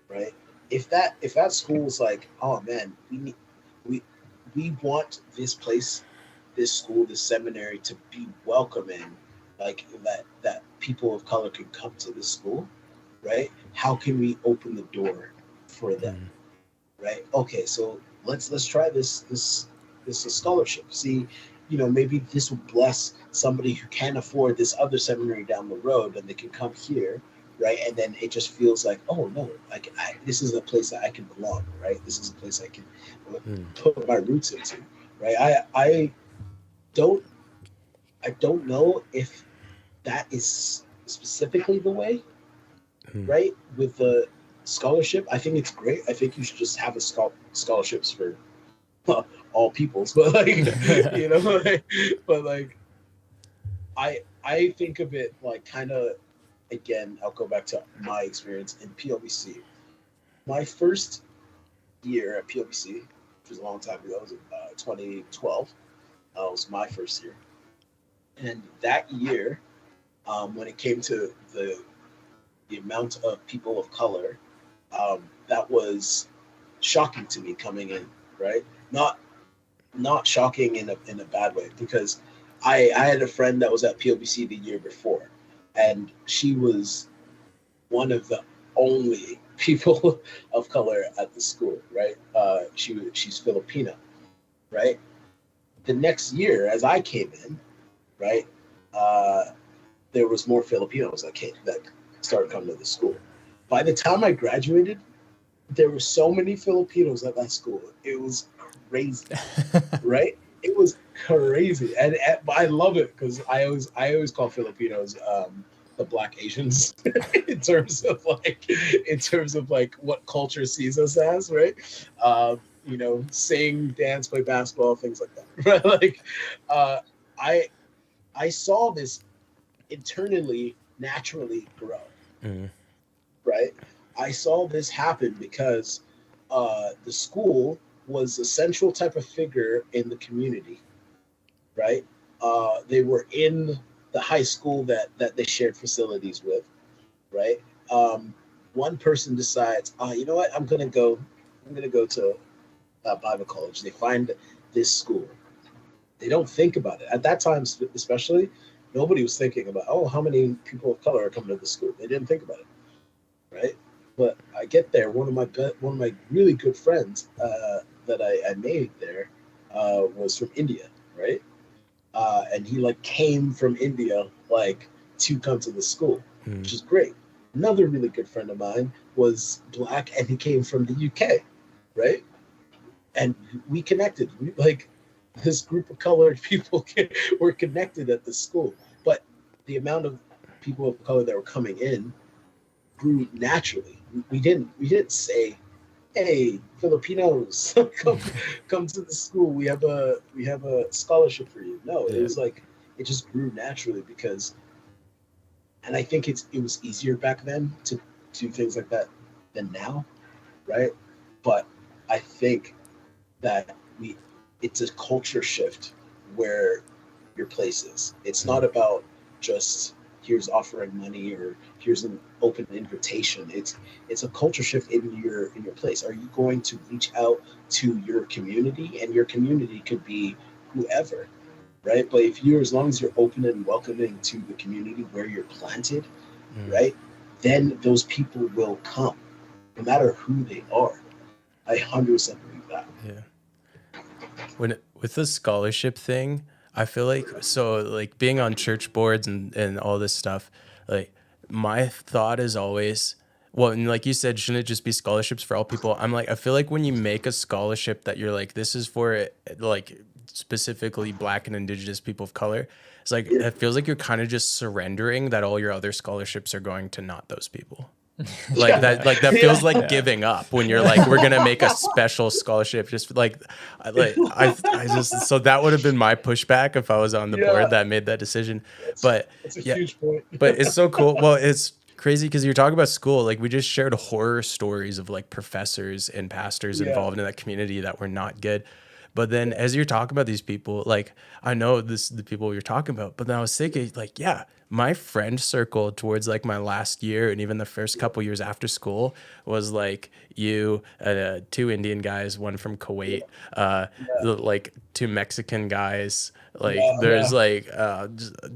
right? If that school's like, oh man, we want this place, this school, this seminary to be welcoming, like that people of color can come to this school, right? How can we open the door for them, right? Okay, so let's try this scholarship. See, maybe this will bless somebody who can't afford this other seminary down the road, and they can come here, right? And then it just feels like, oh no, like this is a place that I can belong, right? This is a place I can put my roots into, right? I don't know if that is specifically the way, right? With the scholarship, I think it's great. I think you should just have scholarships for all peoples, but I think of it like kind of, again, I'll go back to my experience in PLBC. My first year at PLBC, which was a long time ago, it was 2012. Was my first year, and that year, when it came to the amount of people of color, that was shocking to me coming in, right? Not shocking in a bad way, because I had a friend that was at PLBC the year before, and she was one of the only people of color at the school, right? She's Filipino, right? The next year, as I came in, right, there was more Filipinos that started coming to the school. By the time I graduated, there were so many Filipinos at that school. It was crazy, right? It was crazy, and I love it because I always call Filipinos the Black Asians in terms of like what culture sees us as, right? Sing, dance, play basketball, things like that, right? I saw this internally, naturally grow, right? I saw this happen because the school was a central type of figure in the community, right? They were in the high school that they shared facilities with, right? One person decides, you know what, I'm gonna go to Bible college. They find this school. They don't think about it at that time, especially. Nobody was thinking about, how many people of color are coming to the school. They didn't think about it, right? But I get there. One of my really good friends that I made there was from India, right? And he came from India to come to the school, which is great. Another really good friend of mine was Black, and he came from the UK, right? And we connected. This group of colored people were connected at the school, but the amount of people of color that were coming in grew naturally. We didn't say, "Hey, Filipinos, come to the school. We have a scholarship for you." No, it was it just grew naturally because, and I think it was easier back then to do things like that than now, right? But I think that it's a culture shift where your place is. It's not about just here's offering money, or here's an open invitation. It's a culture shift in your place. Are you going to reach out to your community? And your community could be whoever, right? But if you're, as long as you're open and welcoming to the community where you're planted, right, then those people will come, no matter who they are. I 100% believe that. Yeah. With the scholarship thing, I feel like, so like being on church boards and all this stuff, like my thought is always, well, and like you said, shouldn't it just be scholarships for all people? I'm like, I feel like when you make a scholarship that you're like, this is for like specifically Black and Indigenous people of color, it's like, it feels like you're kind of just surrendering that all your other scholarships are going to not those people. That feels like giving up when you're like, we're gonna make a special scholarship just like I just, so that would have been my pushback if I was on the board that made that decision. But it's a huge point. But it's so cool. Well, it's crazy because you're talking about school. Like we just shared horror stories of like professors and pastors involved in that community that were not good. But then as you're talking about these people, like I know this the people you're talking about, but then I was thinking like, yeah, my friend circle towards like my last year and even the first couple years after school was like you, 2 Indian guys, one from Kuwait, like 2 Mexican guys. Like there's like a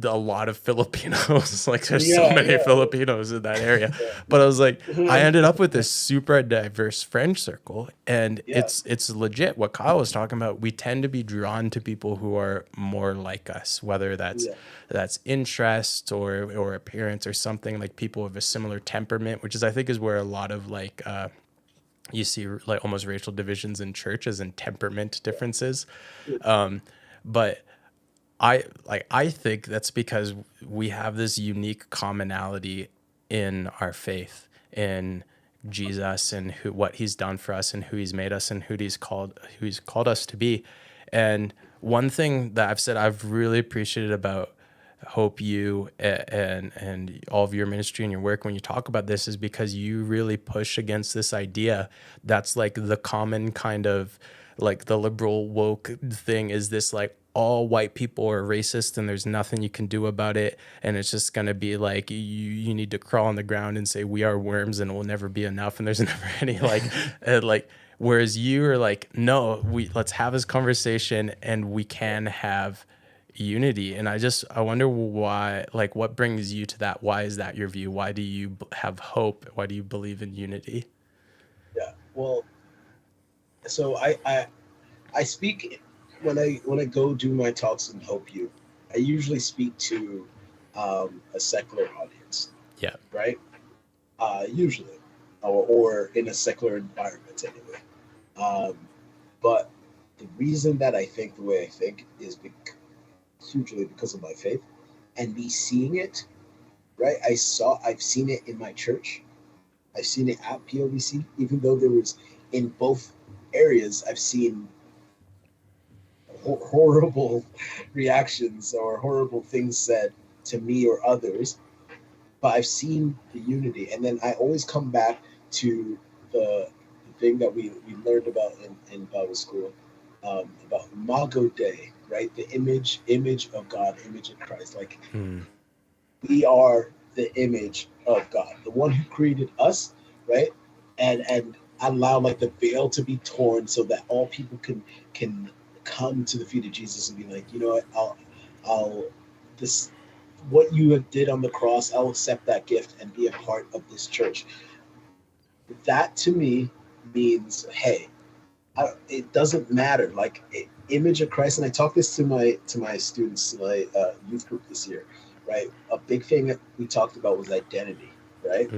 lot of Filipinos. Like there's so many Filipinos in that area. But I was like, I ended up with this super diverse friend circle, and it's legit what Kyle was talking about. We tend to be drawn to people who are more like us, whether that's interest or appearance or something, like people of a similar temperament, which is I think is where a lot of like you see like almost racial divisions in churches and temperament differences. But I think that's because we have this unique commonality in our faith in Jesus and what he's done for us and who he's made us and who he's called us to be. And one thing that I've said I've really appreciated about Hope you and all of your ministry and your work when you talk about this is because you really push against this idea that's like the common kind of like the liberal woke thing is this like all white people are racist and there's nothing you can do about it, and it's just going to be like you need to crawl on the ground and say we are worms and it will never be enough and there's never any like whereas you are like, no, let's have this conversation and we can have unity. And I wonder why, like what brings you to that? Why is that your view? Why do you have hope? Why do you believe in unity? Well, so I speak when I go do my talks in Hope U, I usually speak to a secular audience. Yeah. Right. Usually, or in a secular environment anyway. But the reason that I think the way I think is hugely because of my faith and me seeing it. Right. I've seen it in my church. I've seen it at POBC, even though there was in both areas, I've seen horrible reactions or horrible things said to me or others, but I've seen the unity. And then I always come back to the thing that we learned about in Bible school, about Imago Dei, right? The image of God, image of Christ. Like we are the image of God, the one who created us, right? And allow like the veil to be torn so that all people can come to the feet of Jesus and be like, you know what, I'll this what you did on the cross, I'll accept that gift and be a part of this church. That to me means, hey, it doesn't matter. Like image of Christ, and I talk this to my students, my youth group this year, right? A big thing that we talked about was identity, right?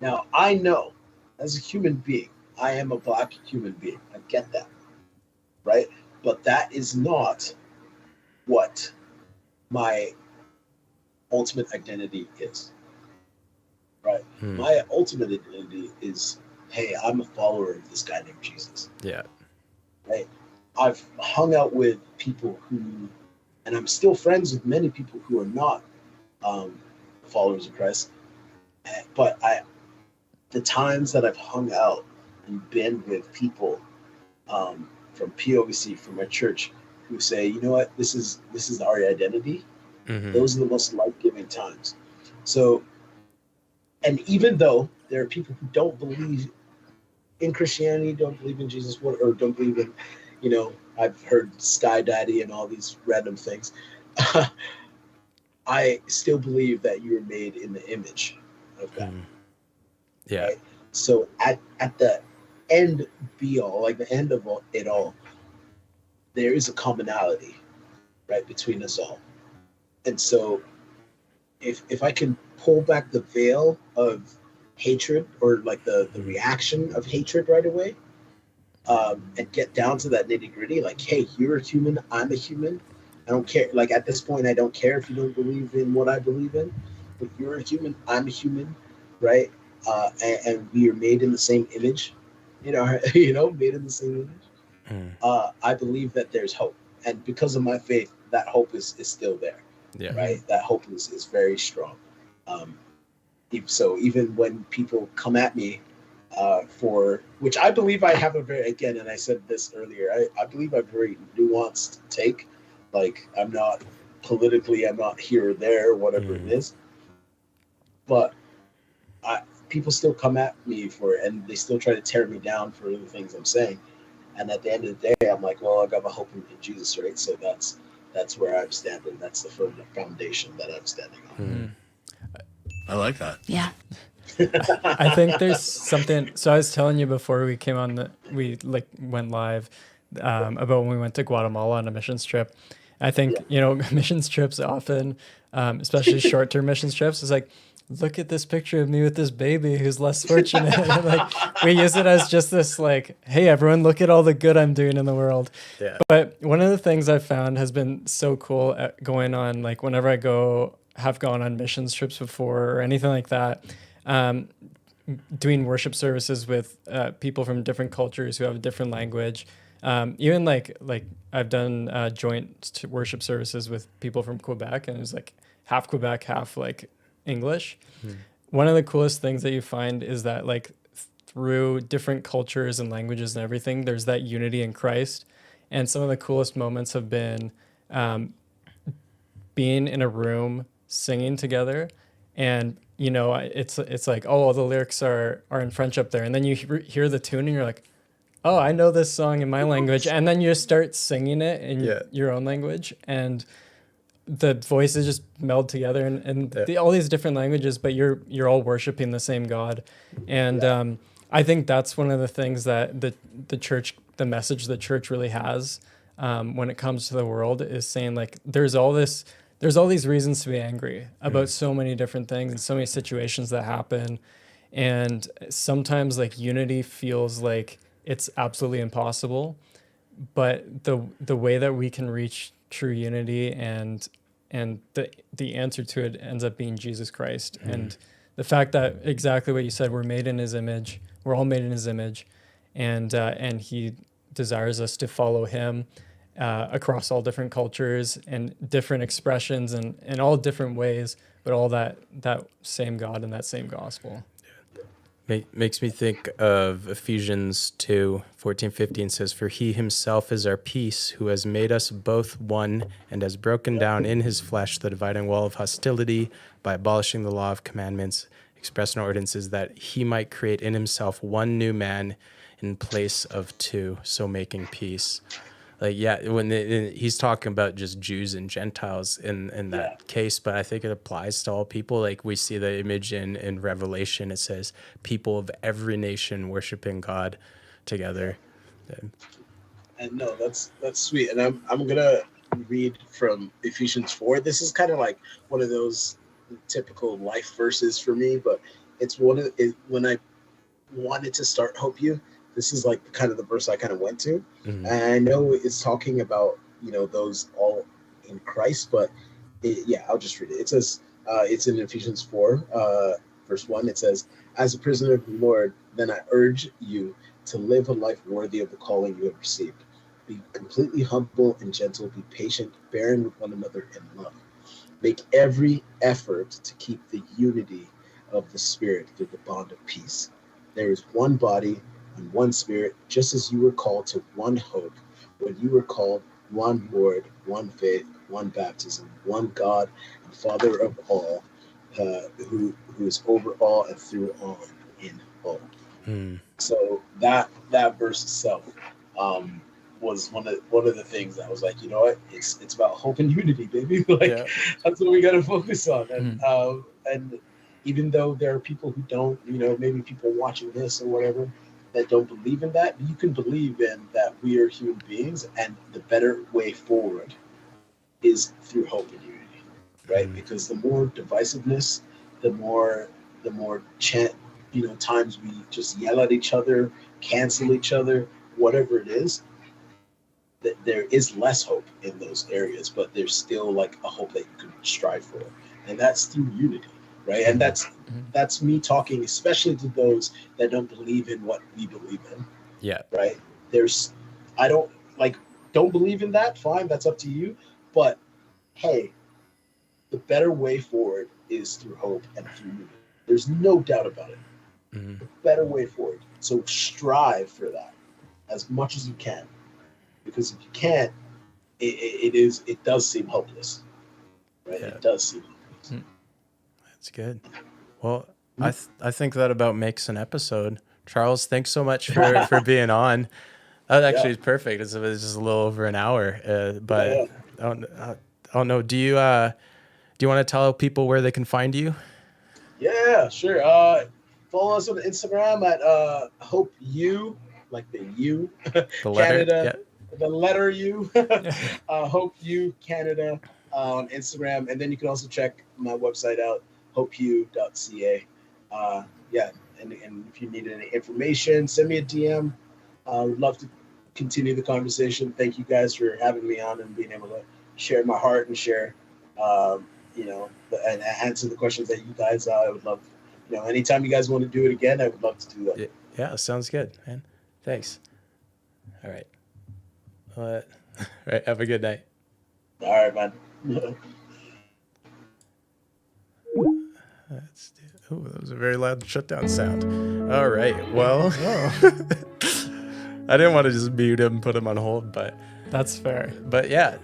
Now I know as a human being, I am a Black human being. I get that. Right? But that is not what my ultimate identity is. Right? My ultimate identity is, hey, I'm a follower of this guy named Jesus. Yeah. Right? I've hung out with people who, and I'm still friends with many people who are not followers of Christ. But the times that I've hung out and been with people from POBC, from my church, who say, you know what, this is our identity, Those are the most life-giving times. So, and even though there are people who don't believe in Christianity, don't believe in Jesus, or don't believe in, I've heard Sky Daddy and all these random things. I still believe that you were made in the image of God. Yeah. Right? So at the end be all, like the end of it all, there is a commonality, right, between us all. And so if I can pull back the veil of hatred, or like the reaction of hatred right away, and get down to that nitty gritty, like, hey, you're a human, I'm a human. I don't care. Like at this point, I don't care if you don't believe in what I believe in, but you're a human, I'm a human, right? And we are made in the same image, made in the same image. I believe that there's hope, and because of my faith, that hope is still there. Yeah. Right. That hope is very strong. So even when people come at me for which I believe I have a very, again, and I said this earlier, I believe I have a very nuanced take. Like I'm not here or there, whatever it is. But people still come at me and they still try to tear me down for the things I'm saying. And at the end of the day, I'm like, well, I got my hope in Jesus, right? So that's where I'm standing. That's the firm foundation that I'm standing on. I like that. Yeah. I think there's something. So I was telling you before we came on we went live about when we went to Guatemala on a missions trip. I think missions trips often, especially short-term missions trips, is like, look at this picture of me with this baby who's less fortunate. Like we use it as just this like, hey everyone, look at all the good I'm doing in the world. Yeah. But one of the things I've found has been so cool at going on, like whenever I have gone on missions trips before or anything like that, doing worship services with people from different cultures who have a different language. Even like I've done joint worship services with people from Quebec, and it was like half Quebec, half like English. One of the coolest things that you find is that like through different cultures and languages and everything, there's that unity in Christ. And some of the coolest moments have been being in a room singing together, and it's like, oh, the lyrics are in French up there, and then you hear the tune and you're like, oh, I know this song in my language, and then you start singing it in your own language, and the voices just meld together, and all these different languages, but you're all worshiping the same God. And I think that's one of the things that the church, the message the church really has when it comes to the world, is saying like there's all these reasons to be angry about so many different things and so many situations that happen, and sometimes like unity feels like it's absolutely impossible, but the way that we can reach true unity and the answer to it ends up being Jesus Christ. And the fact that exactly what you said, we're made in his image, we're all made in his image, and he desires us to follow him across all different cultures and different expressions and all different ways, but all that same God and that same gospel. Makes me think of Ephesians 2:14-15 says, "For he himself is our peace, who has made us both one and has broken down in his flesh the dividing wall of hostility by abolishing the law of commandments expressed in ordinances, that he might create in himself one new man in place of two, so making peace." Like, when he's talking about just Jews and Gentiles in that case, but I think it applies to all people. Like we see the image in Revelation, it says people of every nation worshiping God together. And no, that's sweet. And I'm gonna read from Ephesians 4. This is kind of like one of those typical life verses for me, but it's when I wanted to start Hope You, this is like kind of the verse I kind of went to. And I know it's talking about, those all in Christ, but I'll just read it. It says, it's in Ephesians 4, verse 1. It says, "As a prisoner of the Lord, then I urge you to live a life worthy of the calling you have received. Be completely humble and gentle, be patient, bearing with one another in love. Make every effort to keep the unity of the Spirit through the bond of peace. There is one body and one Spirit, just as you were called to one hope when you were called, one Lord, one faith, one baptism, one God and Father of all, who is over all and through all and in all. So that verse itself was one of the things that was like, you know what, it's about hope and unity, baby. Like that's what we got to focus on. And even though there are people who don't, maybe people watching this or whatever that don't believe in that, you can believe in that we are human beings, and the better way forward is through hope and unity, right? Because the more divisiveness, the more times we just yell at each other, cancel each other, whatever it is, that there is less hope in those areas, but there's still like a hope that you can strive for, and that's through unity, right? And that's me talking especially to those that don't believe in what we believe in. Yeah. Right? Don't believe in that, fine, that's up to you. But hey, the better way forward is through hope and through unity. There's no doubt about it. The better way forward. So strive for that as much as you can. Because if you can't, it does seem hopeless. Right? Yeah. It does seem hopeless. That's good. Well, I think that about makes an episode. Charles, thanks so much for being on. That actually is perfect. It's just a little over an hour. But I don't know. Do you want to tell people where they can find you? Yeah, sure. Follow us on Instagram at Hope U, like the U, the Canada, the letter U, Hope U Canada on Instagram, and then you can also check my website out, hopeu.ca. And if you need any information, send me a DM. Would love to continue the conversation. Thank you guys for having me on and being able to share my heart and share, and answer the questions that you guys. I would love, anytime you guys want to do it again, I would love to do that. Yeah, sounds good, man. Thanks. All right. All right. Have a good night. All right, man. That was a very loud shutdown sound. All right. Well, I didn't want to just mute him and put him on hold, but that's fair. But yeah,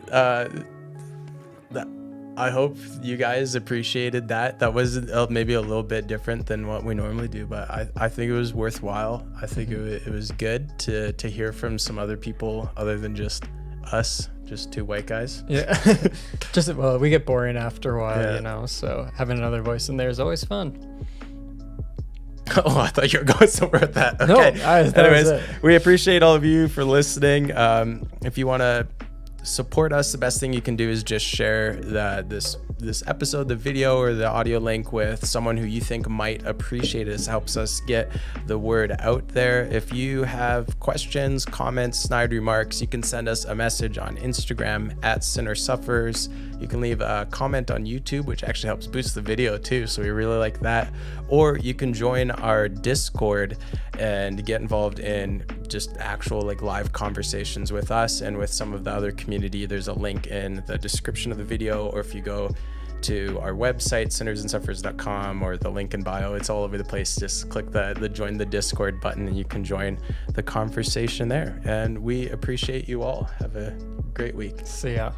I hope you guys appreciated that. That was maybe a little bit different than what we normally do, but I think it was worthwhile. I think it was good to hear from some other people other than just us, just two white guys. Yeah. We get boring after a while, so having another voice in there is always fun. Oh, I thought you were going somewhere with that. Okay. No, anyways, we appreciate all of you for listening. If you want to support us, the best thing you can do is just share this episode, the video or the audio link with someone who you think might appreciate it. This helps us get the word out there. If you have questions, comments, snide remarks, you can send us a message on Instagram at Sinner Suffers. You can leave a comment on YouTube, which actually helps boost the video too, so we really like that. Or you can join our Discord and get involved in just actual live conversations with us and with some of the other community. There's a link in the description of the video, or if you go to our website, sinnersandsuffers.com, or the link in bio, it's all over the place. Just click the join the Discord button and you can join the conversation there. And we appreciate you all. Have a great week. See ya.